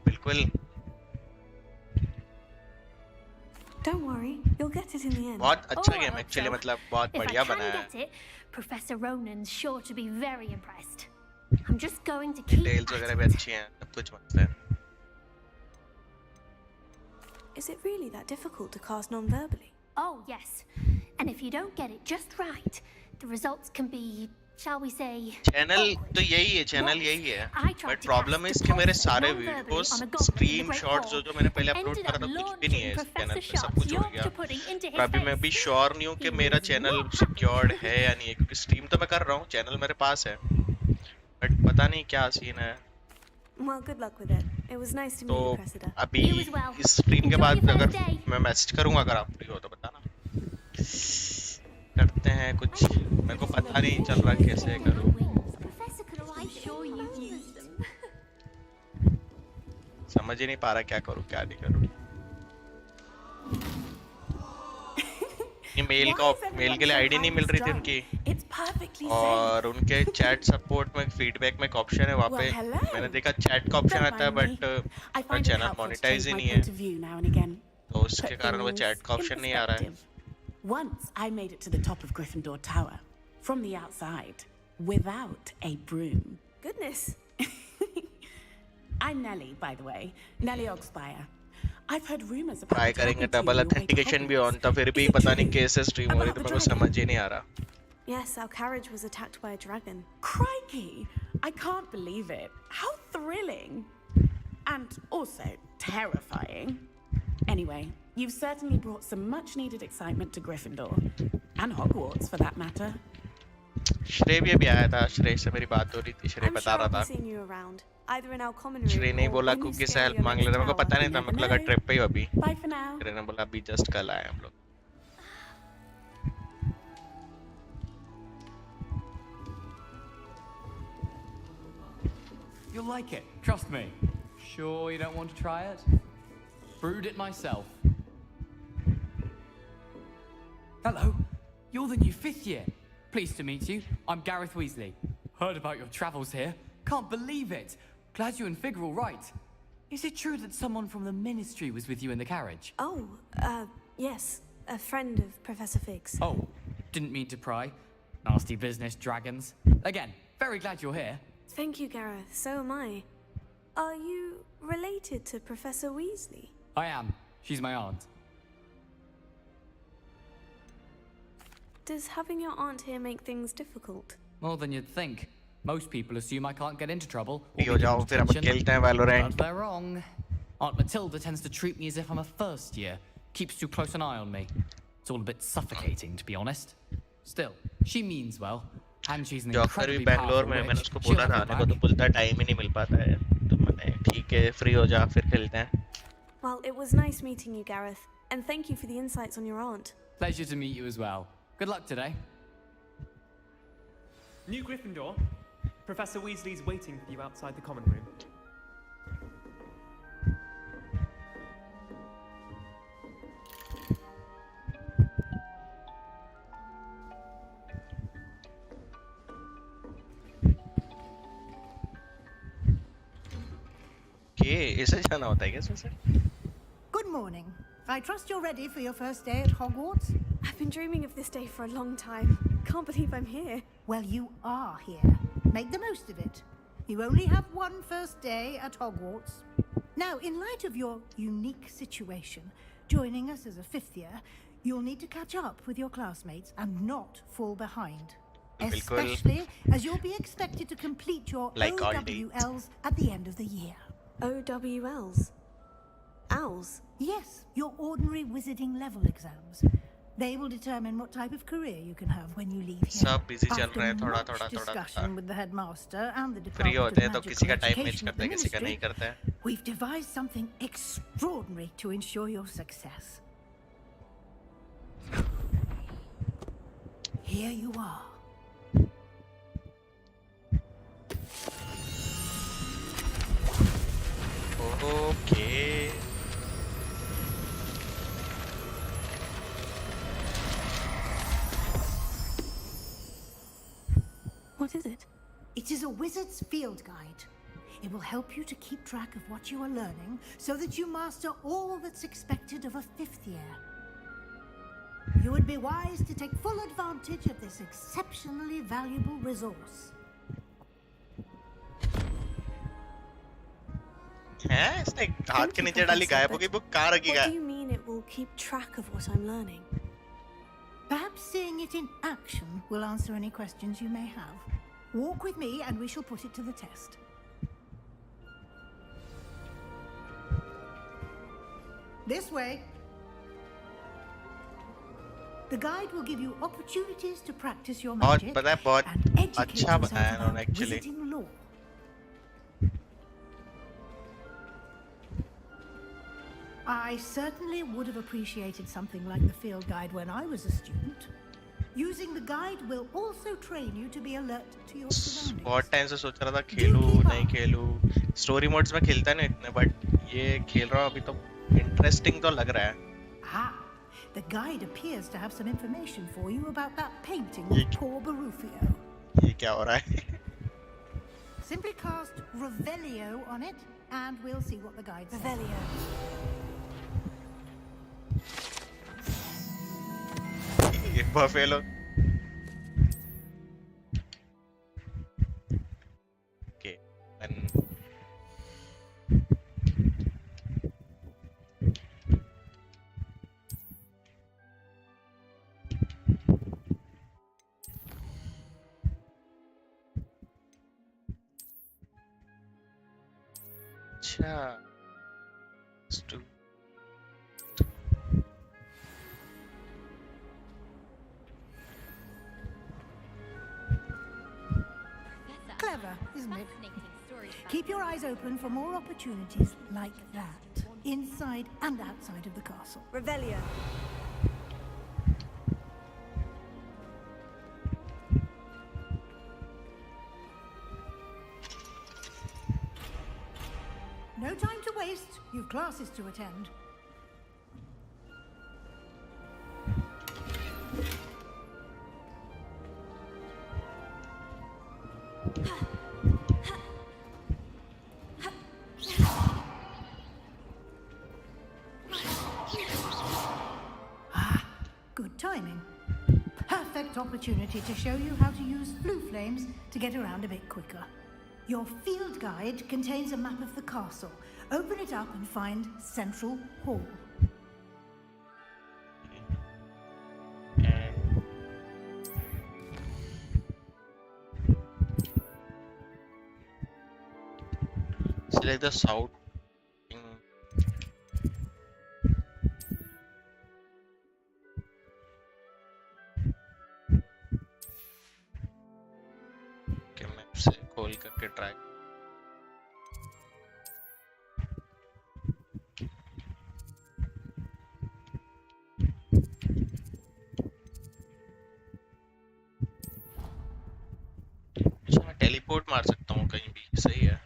बिल्कुल. Don't worry, you'll get it in the end. बहुत अच्छा game actually. मतलब बहुत बढ़िया बनाया है. If I can get it, Professor Ronan's sure to be very impressed. I'm just going to keep details वगैरह भी अच्छी हैं. सब कुछ मस्त है. Is it really that difficult to cast non-verbally? Oh, yes. And if you don't get it just right, the results can be, shall we say, channel तो यही है, चैनल यही है, बट प्रॉब्लम है इसके मेरे सारे वीडियोस स्ट्रीम शॉट्स जो मैंने पहले अपलोड करा था कुछ भी नहीं है इस चैनल पे, सब कुछ उड़ गया। और अभी मैं भी श्योर नहीं हूँ कि मेरा चैनल सिक्योर्ड है या नहीं है, क्योंकि स्ट्रीम तो मैं कर रहा हूँ, चैनल मेरे पास है, बट पता नहीं क्या सीन है। Well, good luck with it. It was nice to meet you, Cressida. अभी इस स्ट्रीम के बाद अगर मैं मैसेज करूंगा, अगर आप फ्री हो तो बताना, करते हैं कुछ। मेरे को पता नहीं चल रहा कैसे करूं, समझ ही नहीं पा रहा क्या करूं क्या नहीं करूं। मेल के लिए आईडी नहीं मिल रही थी उनकी, और उनके चैट सपोर्ट में फीडबैक में एक ऑप्शन है, वहाँ पे मैंने देखा चैट का ऑप्शन आता है, बट चैनल मोनेटाइज ही नहीं है, तो उसके कारण वो चैट का ऑप्शन नहीं आ रहा है। Once I made it to the top of Gryffindor Tower, from the outside, without a broom. Goodness. I'm Nellie, by the way. Nellie Ogspire. I've heard rumors about try करेंगे, double authentication भी on था, फिर भी पता नहीं कैसे stream हो रही थी, मेरे को समझ ही नहीं आ रहा। Yes, our carriage was attacked by a dragon. Crikey! I can't believe it. How thrilling! And also terrifying. Anyway, you've certainly brought some much-needed excitement to Gryffindor. And Hogwarts, for that matter. श्रेय भी अभी आया था, श्रेय से मेरी बात हो रही थी, श्रेय बता रहा था। श्रेय ने बोला कुकी से हेल्प मांग लेना, मेरे को पता नहीं था, मेरे को लगा ट्रिप पे ही अभी। श्रेय ने बोला अभी जस्ट कल आए हम लोग। You'll like it, trust me. Sure you don't want to try it? Brewed it myself. Hello, you're the new 5th year. Pleased to meet you. I'm Gareth Weasley. Heard about your travels here. Can't believe it. Glad you and Fig are all right. Is it true that someone from the Ministry was with you in the carriage? Oh, yes. A friend of Professor Fig's. Oh, didn't mean to pry. Nasty business, dragons. Again, very glad you're here. Thank you, Gareth. So am I. Are you related to Professor Weasley? I am. She's my aunt. Does having your aunt here make things difficult? More than you'd think. Most people assume I can't get into trouble. But they're wrong. Aunt Matilda tends to treat me as if I'm a first year. Keeps too close an eye on me. It's all a bit suffocating, to be honest. Still, she means well. And she's an incredibly powerful witch. She'll have your back. Well, it was nice meeting you, Gareth. And thank you for the insights on your aunt. Pleasure to meet you as well. Good luck today. New Gryffindor. Professor Weasley's waiting for you outside the common room. ऐसे जाना होता है क्या इसमें? Good morning. I trust you're ready for your first day at Hogwarts. I've been dreaming of this day for a long time. Can't believe I'm here. Well, you are here. Make the most of it. You only have one first day at Hogwarts. Now, in light of your unique situation, joining us as a 5th year, you'll need to catch up with your classmates and not fall behind. Especially as you'll be expected to complete your OWLs at the end of the year. OWLs? Owls? Yes, your ordinary wizarding level exams. They will determine what type of career you can have when you leave here. सब busy चल रहे हैं, थोड़ा discussion with the headmaster and the free होते हैं तो किसी का time Education match करता है, किसी का नहीं करता है. We've devised something extraordinary to ensure your success. Here you are. Okay. What is it? It is a wizard's field guide. It will help you to keep track of what you are learning so that you master all that's expected of a 5th year. You would be wise to take full advantage of this exceptionally valuable resource. हैं? इसने हाथ के नीचे डाली गायब हो गई book कहाँ रखी What do you mean it will keep track of what I'm learning? Perhaps seeing it in action will answer any questions you may have. Walk with me and we shall put it to the test. This way. The guide will give you opportunities to practice your और magic पता है बहुत and educate अच्छा yourself बनाया about इन्होंने actually. wizarding lore. I certainly would have appreciated something like the field guide when I was a student. Using the guide will also train you to be alert to your surroundings. बहुत time से सोच रहा था खेलूं नहीं खेलूं. Story modes में खेलता नहीं इतने, बट ये खेल रहा हूं अभी तो इंटरेस्टिंग तो लग रहा है. Ah, the guide appears to have some information for you about that painting of poor Barufio. ये क्या हो रहा है? Simply cast Revelio on it, and we'll see what the guide says. Revelio. ये बफेलो. Okay, and अच्छा. Clever, isn't it? Keep your eyes open for more opportunities like that, inside and outside of the castle. Revelio. No time to waste. You've classes to attend. Good timing. Perfect opportunity to show you how to use blue flames to get around a bit quicker. Your field guide contains a map of the castle. Open it up and find Central Hall. Select the south. Okay, map से खोल करके try. अच्छा, teleport मार सकता हूँ कहीं भी. सही है.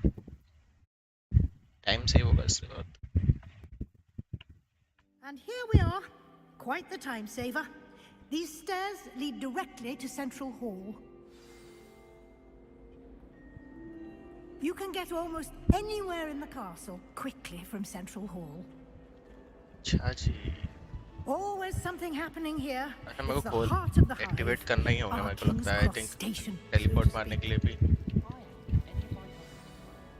टाइम सेव होगा इससे बहुत. And here we are. Quite the time saver. These stairs lead directly to Central Hall. You can get almost anywhere in the castle quickly from Central Hall. Chaji. Always something happening here. अच्छा मेरे It's को the heart of the hive. Activate करना ही होगा मेरे को लगता है. I think Station, teleport मारने के लिए भी.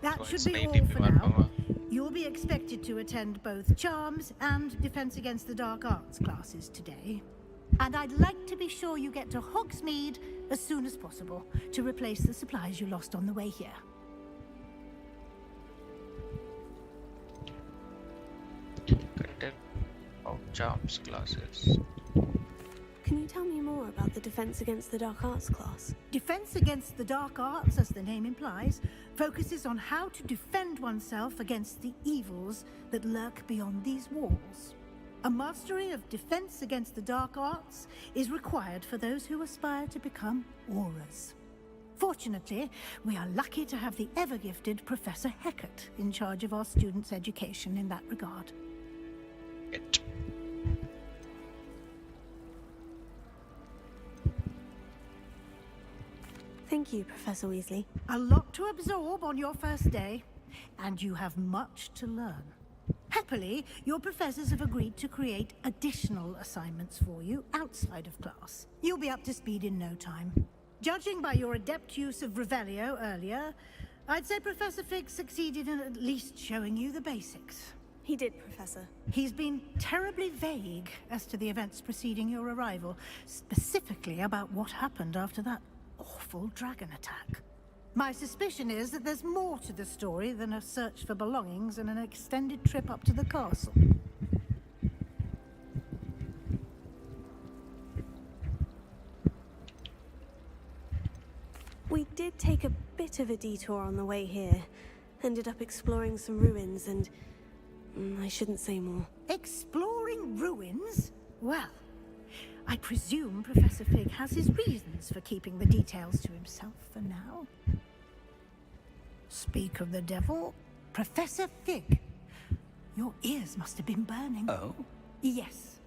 That should be नहीं all टीपी for मार now. पाऊंगा. You'll be expected to attend both Charms and Defense Against the Dark Arts classes today. And I'd like to be sure you get to Hogsmeade as soon as possible to replace the supplies you lost on the way here. Content of Charms classes. Can you tell me more about the Defense Against the Dark Arts class? Defense Against the Dark Arts, as the name implies, focuses on how to defend oneself against the evils that lurk beyond these walls. A mastery of Defense Against the Dark Arts is required for those who aspire to become Aurors. Fortunately, we are lucky to have the ever-gifted Professor Heckert in charge of our students' education in that regard. Thank you, Professor Weasley. A lot to absorb on your first day, and you have much to learn. Happily, your professors have agreed to create additional assignments for you outside of class. You'll be up to speed in no time. Judging by your adept use of Revelio earlier, I'd say Professor Fig succeeded in at least showing you the basics. He did, Professor. He's been terribly vague as to the events preceding your arrival, specifically about what happened after that awful dragon attack. My suspicion is that there's more to the story than a search for belongings and an extended trip up to the castle. We did take a bit of a detour on the way here. Ended up exploring some ruins and... I shouldn't say more. Exploring ruins? Well, I presume Professor Fig has his reasons for keeping the details to himself for now. Speak of the devil, Professor Fig. Your ears must have been burning. Oh? Yes.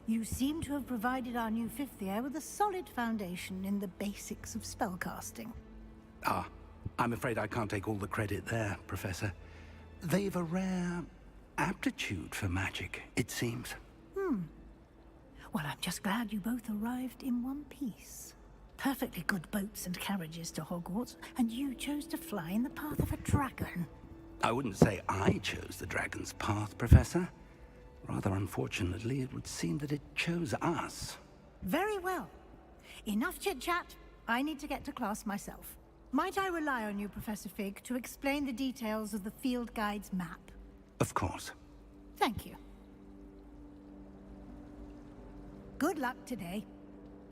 You seem to have provided our new fifth year with a solid foundation in the basics of spellcasting. Ah, I'm afraid I can't take all the credit there, Professor. They've a rare aptitude for magic, it seems. Well, I'm just glad you both arrived in one piece. Perfectly good boats and carriages to Hogwarts, and you chose to fly in the path of a dragon. I wouldn't say I chose the dragon's path, Professor. Rather unfortunately, it would seem that it chose us. Very well. Enough chit-chat. I need to get to class myself. Might I rely on you, Professor Fig, to explain the details of the field guide's map? Of course. Thank you. Good luck today.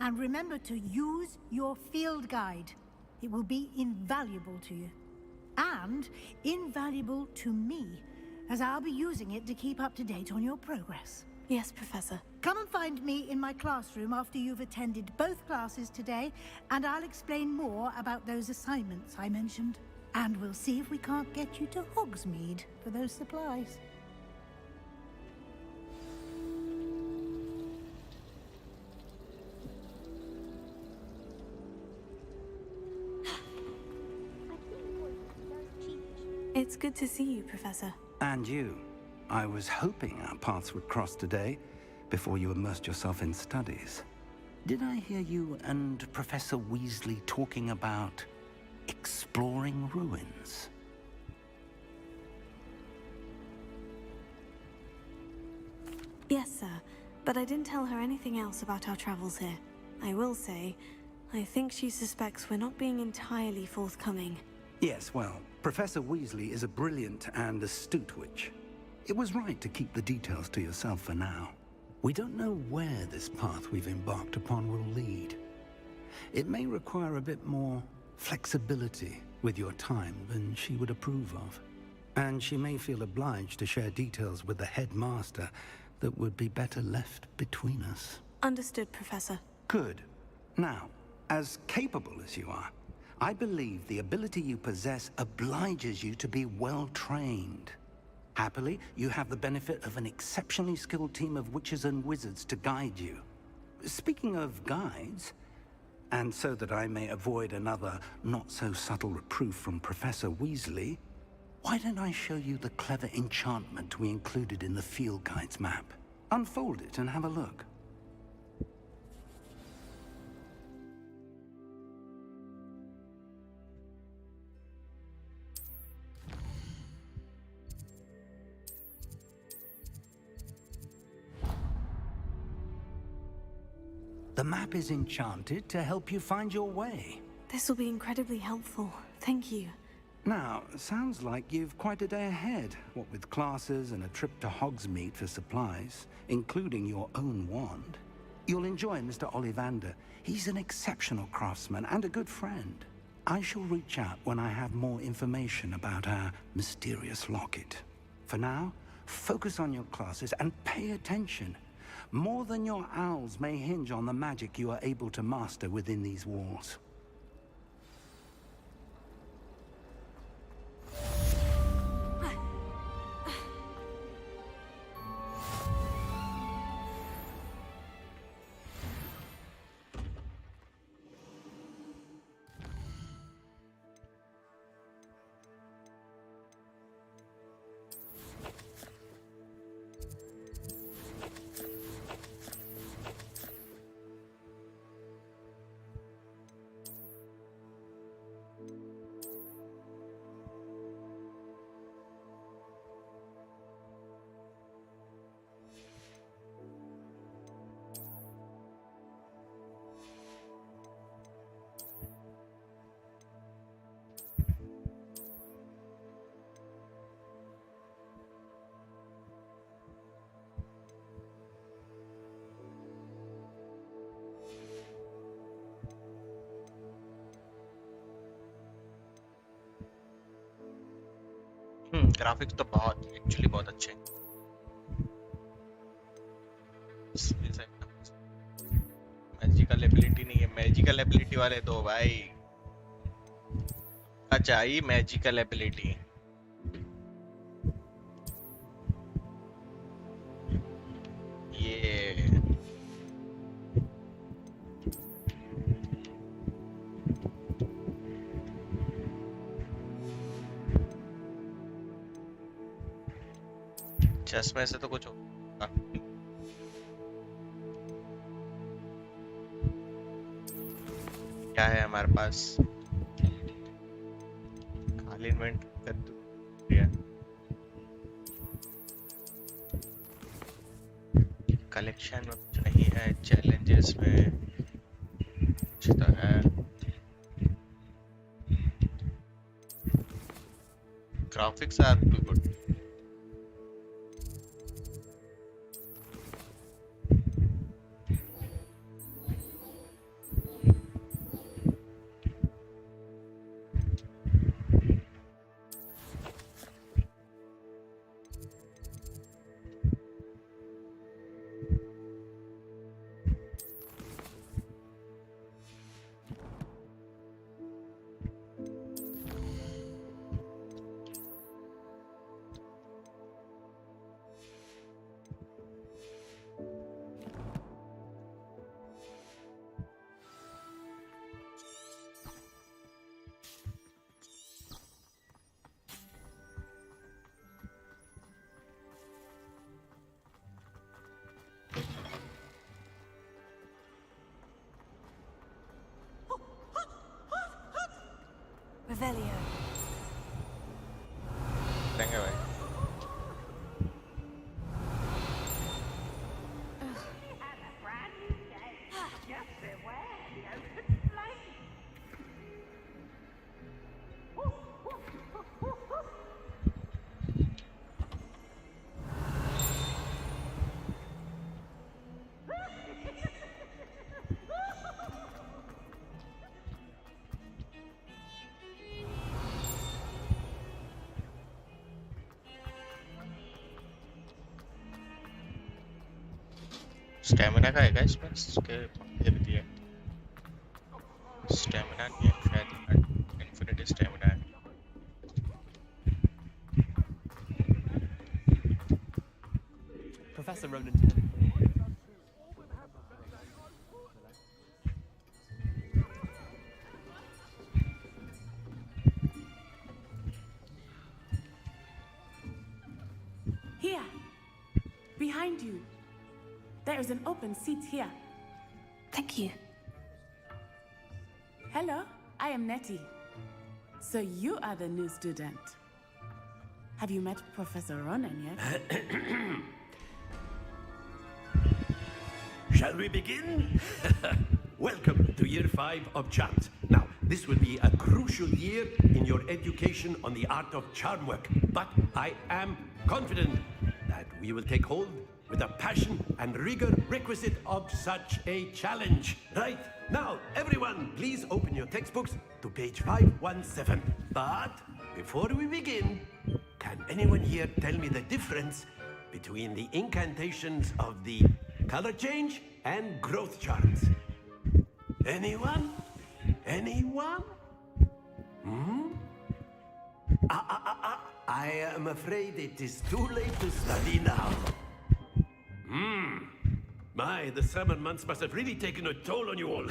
And remember to use your field guide. It will be invaluable to you. And invaluable to me, as I'll be using it to keep up to date on your progress. Yes, Professor. Come and find me in my classroom after you've attended both classes today, and I'll explain more about those assignments I mentioned. And we'll see if we can't get you to Hogsmeade for those supplies. It's good to see you, Professor. And you. I was hoping our paths would cross today, before you immersed yourself in studies. Did I hear you and Professor Weasley talking about exploring ruins? Yes, sir. But I didn't tell her anything else about our travels here. I will say, I think she suspects we're not being entirely forthcoming. Yes, well, Professor Weasley is a brilliant and astute witch. It was right to keep the details to yourself for now. We don't know where this path we've embarked upon will lead. It may require a bit more flexibility with your time than she would approve of. And she may feel obliged to share details with the headmaster that would be better left between us. Understood, Professor. Good. Now, as capable as you are, I believe the ability you possess obliges you to be well-trained. Happily, you have the benefit of an exceptionally skilled team of witches and wizards to guide you. Speaking of guides, and so that I may avoid another not-so-subtle reproof from Professor Weasley, why don't I show you the clever enchantment we included in the field guide's map? Unfold it and have a look. The map is enchanted to help you find your way. This will be incredibly helpful. Thank you. Now, sounds like you've quite a day ahead, what with classes and a trip to Hogsmeade for supplies, including your own wand. You'll enjoy Mr. Ollivander. He's an exceptional craftsman and a good friend. I shall reach out when I have more information about our mysterious locket. For now, focus on your classes and pay attention. More than your owls may hinge on the magic you are able to master within these walls. Graphics तो बहुत actually बहुत अच्छे हैं। Magical ability नहीं है, magical ability वाले दो भाई। अच्छा ये मैजिकल एबिलिटी ये चश्मे से तो कुछ होगा। क्या है हमारे पास? खाली इन्वेंट कर दिया। कलेक्शन में कुछ नहीं है, चैलेंजेस में कुछ तो है। Graphics are too good. Revelio. देंगे भाई। स्टेमिना का है इसमें, इसके दे दिया। स्टेमिना नहीं है शायद, इन्फिनिटी स्टेमिना है। Professor Ronan. Here, behind you. There is an open seat here. Thank you. Hello, I am Nettie. So you are the new student. Have you met Professor Ronan yet? Shall we begin? Welcome to Year 5 of Charms. Now, this will be a crucial year in your education on the art of charm work. But I am confident that we will take hold with the passion and rigor requisite of such a challenge. Right, now everyone please open your textbooks to page 517. But before we begin, can anyone here tell me the difference between the incantations of the color change and growth charms? Anyone? Anyone? I am afraid it is too late to study now. My, the summer months must have really taken a toll on you all.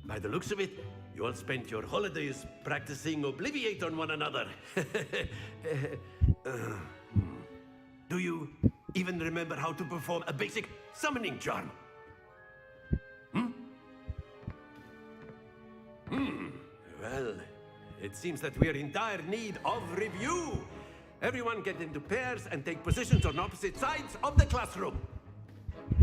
By the looks of it, you all spent your holidays practicing Obliviate on one another. Do you even remember how to perform a basic summoning charm? Well, it seems that we are in dire need of review. Everyone get into pairs and take positions on opposite sides of the classroom.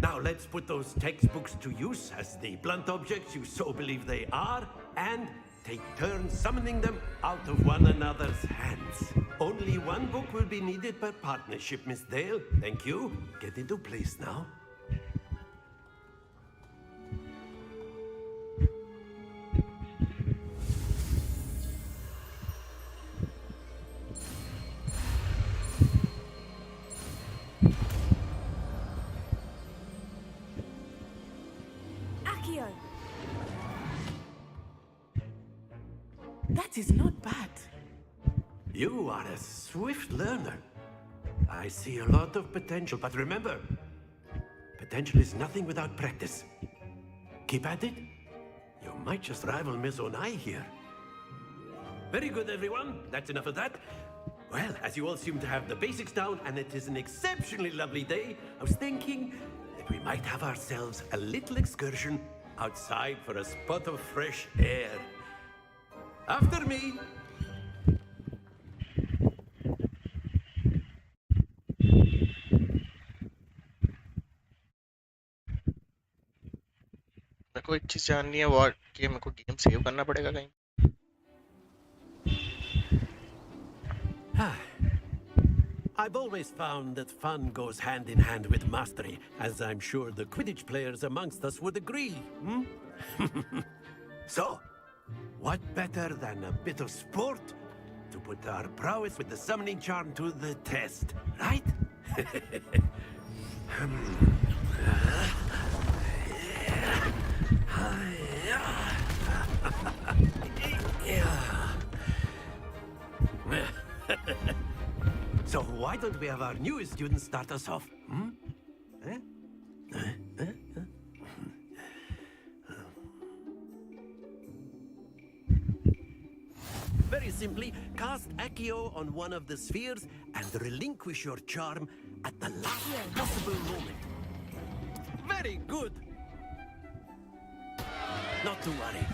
Now let's put those textbooks to use as the blunt objects you so believe they are, and take turns summoning them out of one another's hands. Only one book will be needed per partnership, Miss Dale. Thank you. Get into place now. You are a swift learner. I see a lot of potential, but remember, potential is nothing without practice. Keep at it. You might just rival Miss Onai here. Very good, everyone. That's enough of that. Well, as you all seem to have the basics down, and it is an exceptionally lovely day, I was thinking that we might have ourselves a little excursion outside for a spot of fresh air. After me. मेरे को एक चीज जाननी है वो कि मेरे को गेम सेव करना पड़ेगा कहीं. I've always found that fun goes hand in hand with mastery, as I'm sure the Quidditch players amongst us would agree. So, what better than a bit of sport to put our prowess with the summoning charm to the test, right? So why don't we have our newest student start us off? Very simply, cast Accio on one of the spheres and relinquish your charm at the last possible moment. Very good. Not to worry.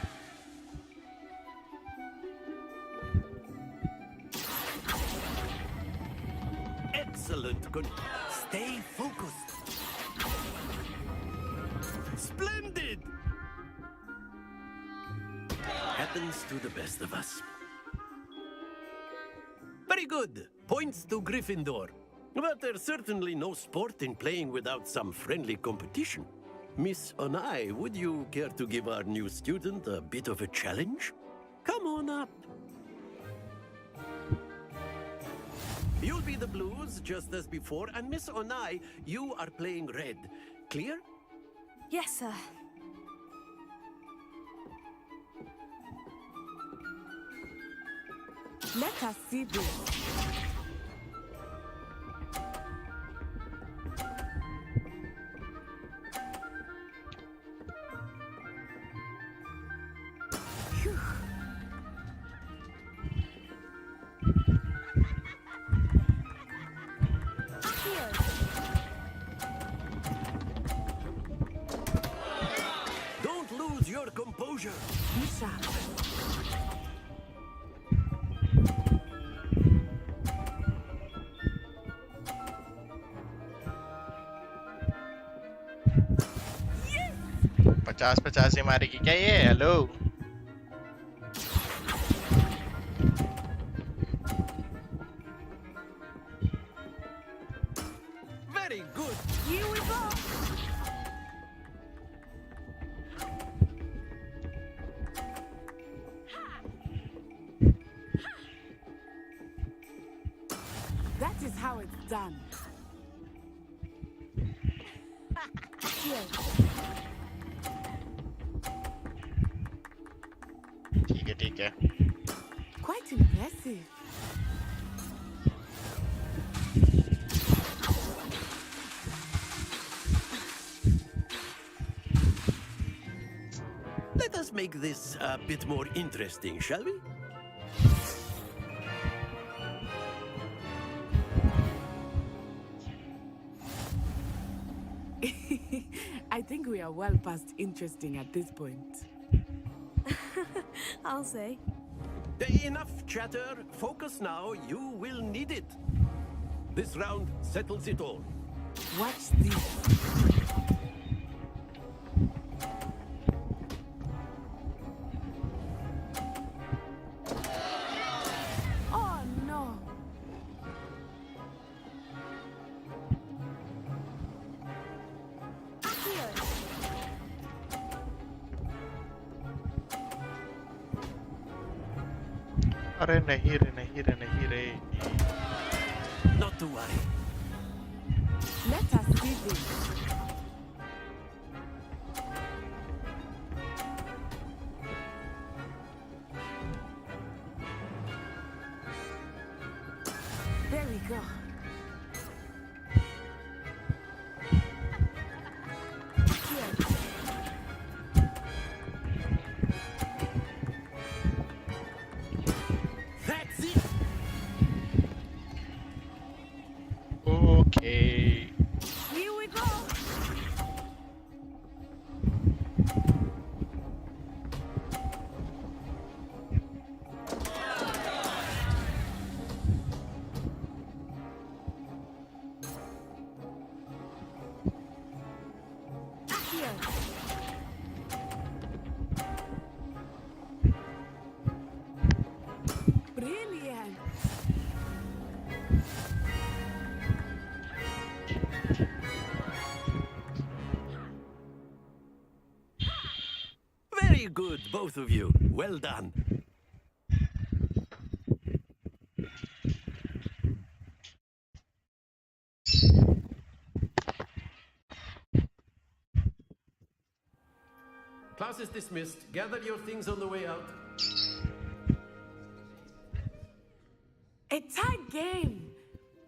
Excellent. Good. Stay focused. Splendid. Happens to the best of us. Very good. Points to Gryffindor. But there's certainly no sport in playing without some friendly competition. Miss Onai, would you care to give our new student a bit of a challenge? Come on up. You'll be the blues, just as before, and Miss Onai, you are playing red. Clear? Yes, sir. Let us see this. Phew. Don't lose your composure. Be sharp. पचास पचास ही मारेगी क्या ये? Hello. Very good. Here we go. That is how it's done. Here. ठीक है. Quite impressive. Let us make this a bit more interesting, shall we? I think we are well past interesting at this point. I'll say. Enough chatter. Focus now. You will need it. This round settles it all. Watch this. Oh no. अरे नहीं रे नहीं रे नहीं रे. Not to worry. Let us see this. Okay. Here we go. Brilliant. Very good, both of you. Well done. Class is dismissed. Gather your things on the way out. A tight game.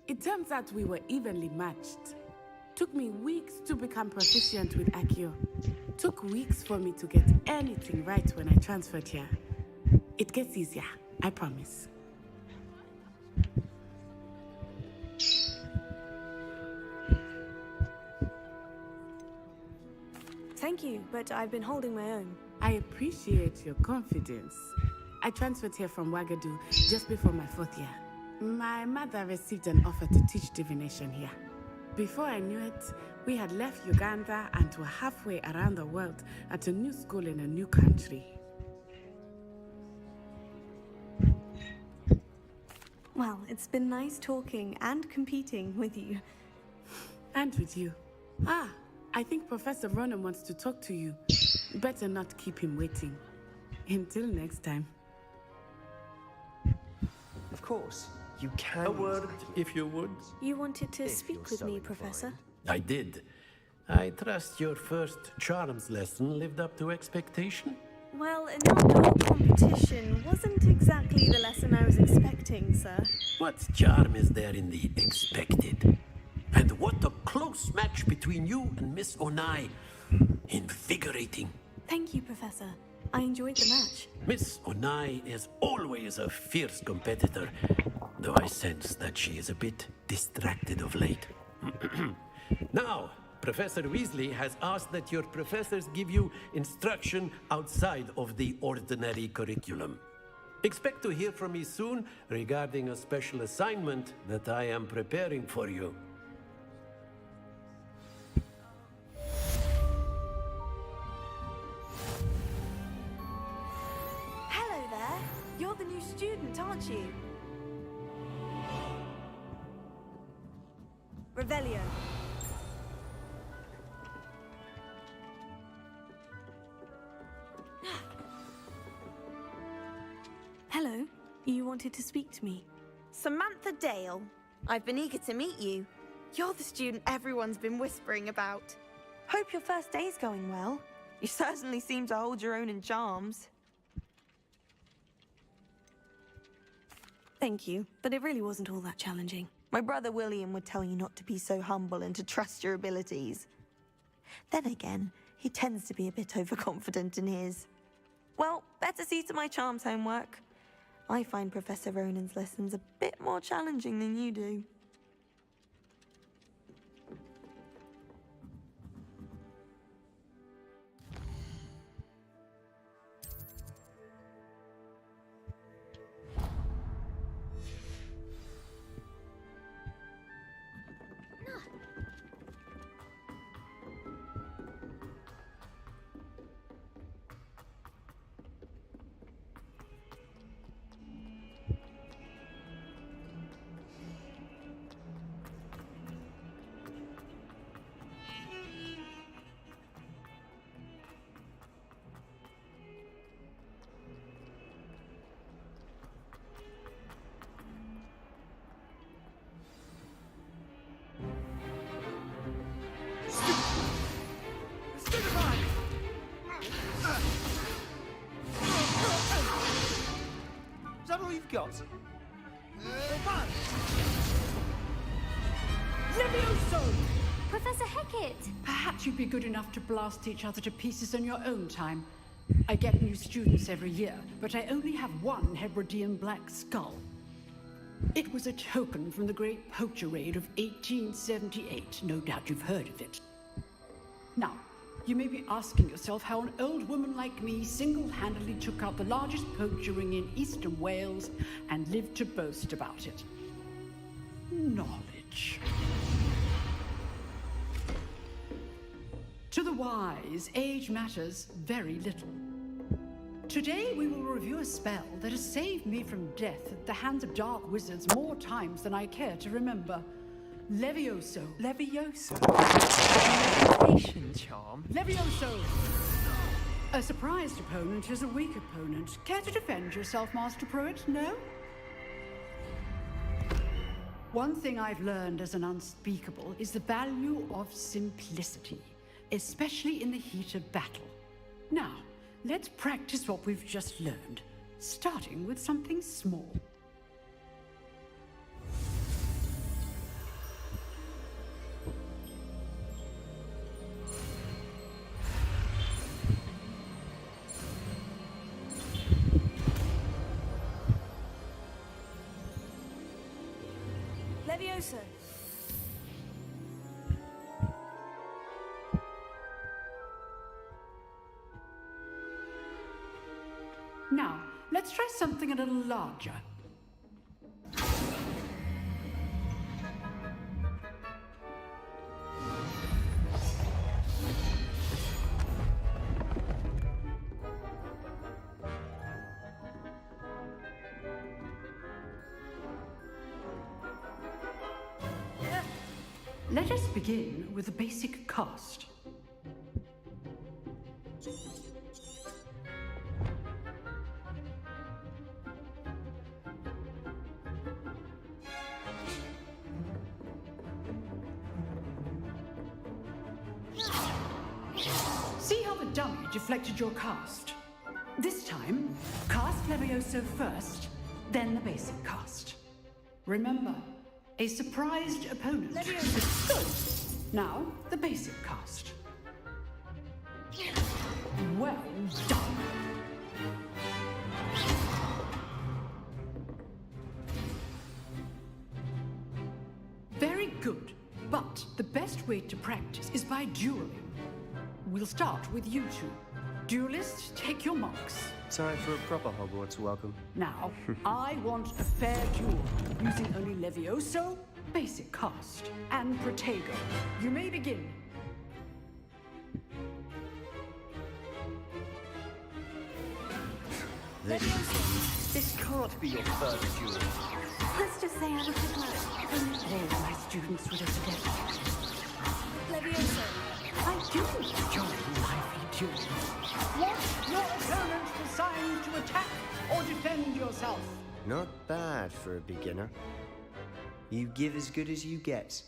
It turns out we were evenly matched. Took me weeks to become proficient with Accio. Took weeks for me to get anything right when I transferred here. It gets easier, I promise. Thank you, but I've been holding my own. I appreciate your confidence. I transferred here from Wagadu just before my 4th year. My mother received an offer to teach divination here. Before I knew it, we had left Uganda and were halfway around the world at a new school in a new country. Well, it's been nice talking and competing with you. And with you. Ah, I think Professor Ronan wants to talk to you. Better not keep him waiting. Until next time. Of course, you can. A word, if you would. You wanted to speak with me, Professor? I did. I trust your first charms lesson lived up to expectation. Well, an outdoor competition wasn't exactly the lesson I was expecting, sir. What charm is there in the expected? And what a close match between you and Miss Onai. Invigorating. Thank you, Professor. I enjoyed the match. Miss Onai is always a fierce competitor, though I sense that she is a bit distracted of late. Now, Professor Weasley has asked that your professors give you instruction outside of the ordinary curriculum. Expect to hear from me soon regarding a special assignment that I am preparing for you. Hello there. You're the new student, aren't you? Revelio. Hello. You wanted to speak to me. Samantha Dale. I've been eager to meet you. You're the student everyone's been whispering about. Hope your first day's going well. You certainly seem to hold your own in charms. Thank you, but it really wasn't all that challenging. My brother William would tell you not to be so humble and to trust your abilities. Then again, he tends to be a bit overconfident in his. Well, better see to my charms homework. I find Professor Ronan's lessons a bit more challenging than you do. Is that all you've got? Levioso! Professor Hecat! Perhaps you'd be good enough to blast each other to pieces on your own time. I get new students every year, but I only have one Hebridean black skull. It was a token from the Great Poacher Raid of 1878. No doubt you've heard of it. Now, you may be asking yourself how an old woman like me single-handedly took out the largest poacher ring in eastern Wales and lived to boast about it. Knowledge. To the wise, age matters very little. Today we will review a spell that has saved me from death at the hands of dark wizards more times than I care to remember. Levioso. Levioso? Levitation charm? Levioso! A surprised opponent is a weak opponent. Care to defend yourself, Master Pruitt? No? One thing I've learned as an unspeakable is the value of simplicity, especially in the heat of battle. Now, let's practice what we've just learned, starting with something small. Levioso. Now, let's try something a little larger. Let us begin with the basic cast. See how the dummy deflected your cast? This time, cast Levioso first, then the basic cast. Remember, a surprised opponent. Levioso. Good. Now, the basic cast. Well done. Very good. But the best way to practice is by dueling. We'll start with you two. Duelists, take your marks. Time for a proper Hogwarts welcome. Now, I want a fair duel, using only Levioso, basic cast, and Protego. You may begin. This can't be your first duel. Let's just say I'm a good luck. All my students with us together. Levioso. I do enjoy lively duels. Want your opponent assigned to attack or defend yourself? Not bad for a beginner. You give as good as you get.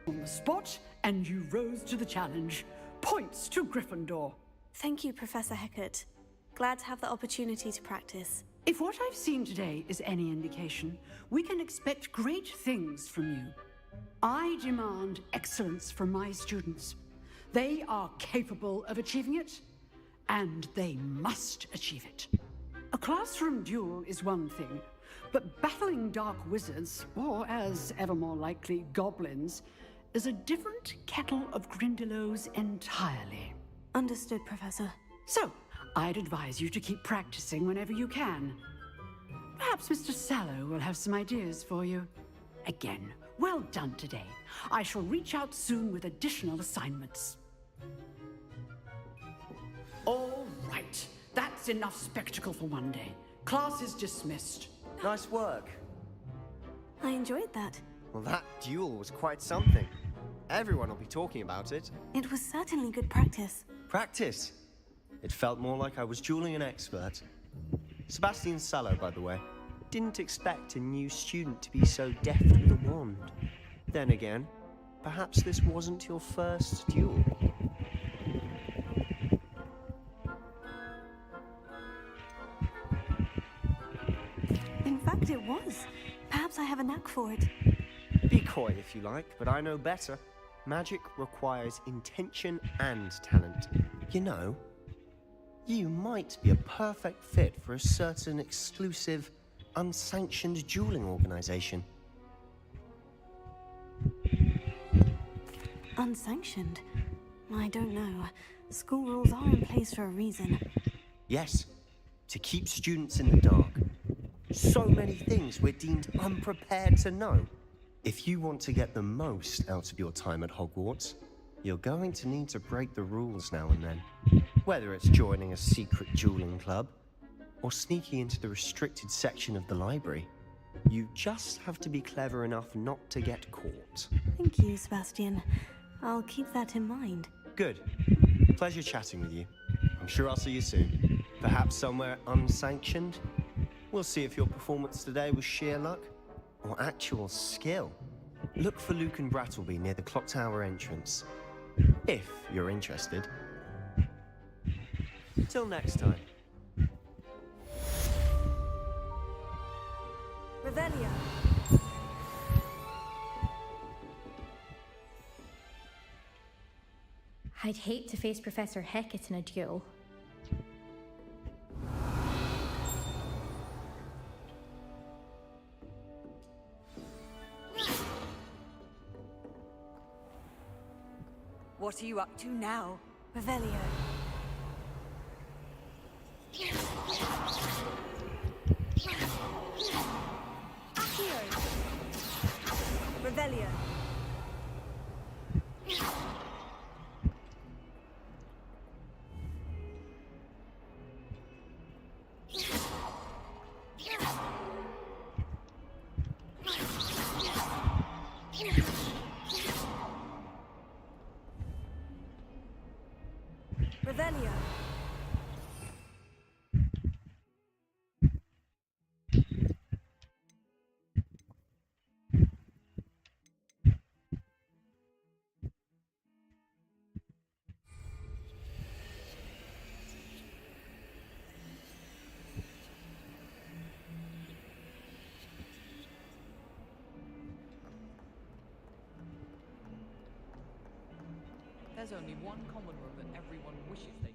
On the spot, and you rose to the challenge. Points to Gryffindor. Thank you, Professor Hecat. Glad to have the opportunity to practice. If what I've seen today is any indication, we can expect great things from you. I demand excellence from my students. They are capable of achieving it, and they must achieve it. A classroom duel is one thing, but battling dark wizards, or as ever more likely, goblins, is a different kettle of Grindylows entirely. Understood, Professor. So, I'd advise you to keep practicing whenever you can. Perhaps Mr. Sallow will have some ideas for you. Again, well done today. I shall reach out soon with additional assignments. All right, that's enough spectacle for one day. Class is dismissed. Nice work. I enjoyed that. Well, that duel was quite something. Everyone will be talking about it. It was certainly good practice. Practice? It felt more like I was dueling an expert. Sebastian Sallow, by the way. Didn't expect a new student to be so deft with a wand. Then again, perhaps this wasn't your first duel. In fact, it was. Perhaps I have a knack for it. Be coy if you like, but I know better. Magic requires intention and talent. You know, You might be a perfect fit for a certain exclusive, unsanctioned dueling organization. Unsanctioned? I don't know. School rules are in place for a reason. Yes, to keep students in the dark. So many things we're deemed unprepared to know. If you want to get the most out of your time at Hogwarts, you're going to need to break the rules now and then. Whether it's joining a secret dueling club, or sneaking into the restricted section of the library, you just have to be clever enough not to get caught. Thank you, Sebastian. I'll keep that in mind. Good. Pleasure chatting with you. I'm sure I'll see you soon. Perhaps somewhere unsanctioned? We'll see if your performance today was sheer luck or actual skill. Look for Luke and Brattleby near the clock tower entrance, if you're interested. Till next time. Revelio. I'd hate to face Professor Hecat in a duel. What are you up to now? Revelio. Accio. Revelio. Revelio. There's only one common room that everyone wishes they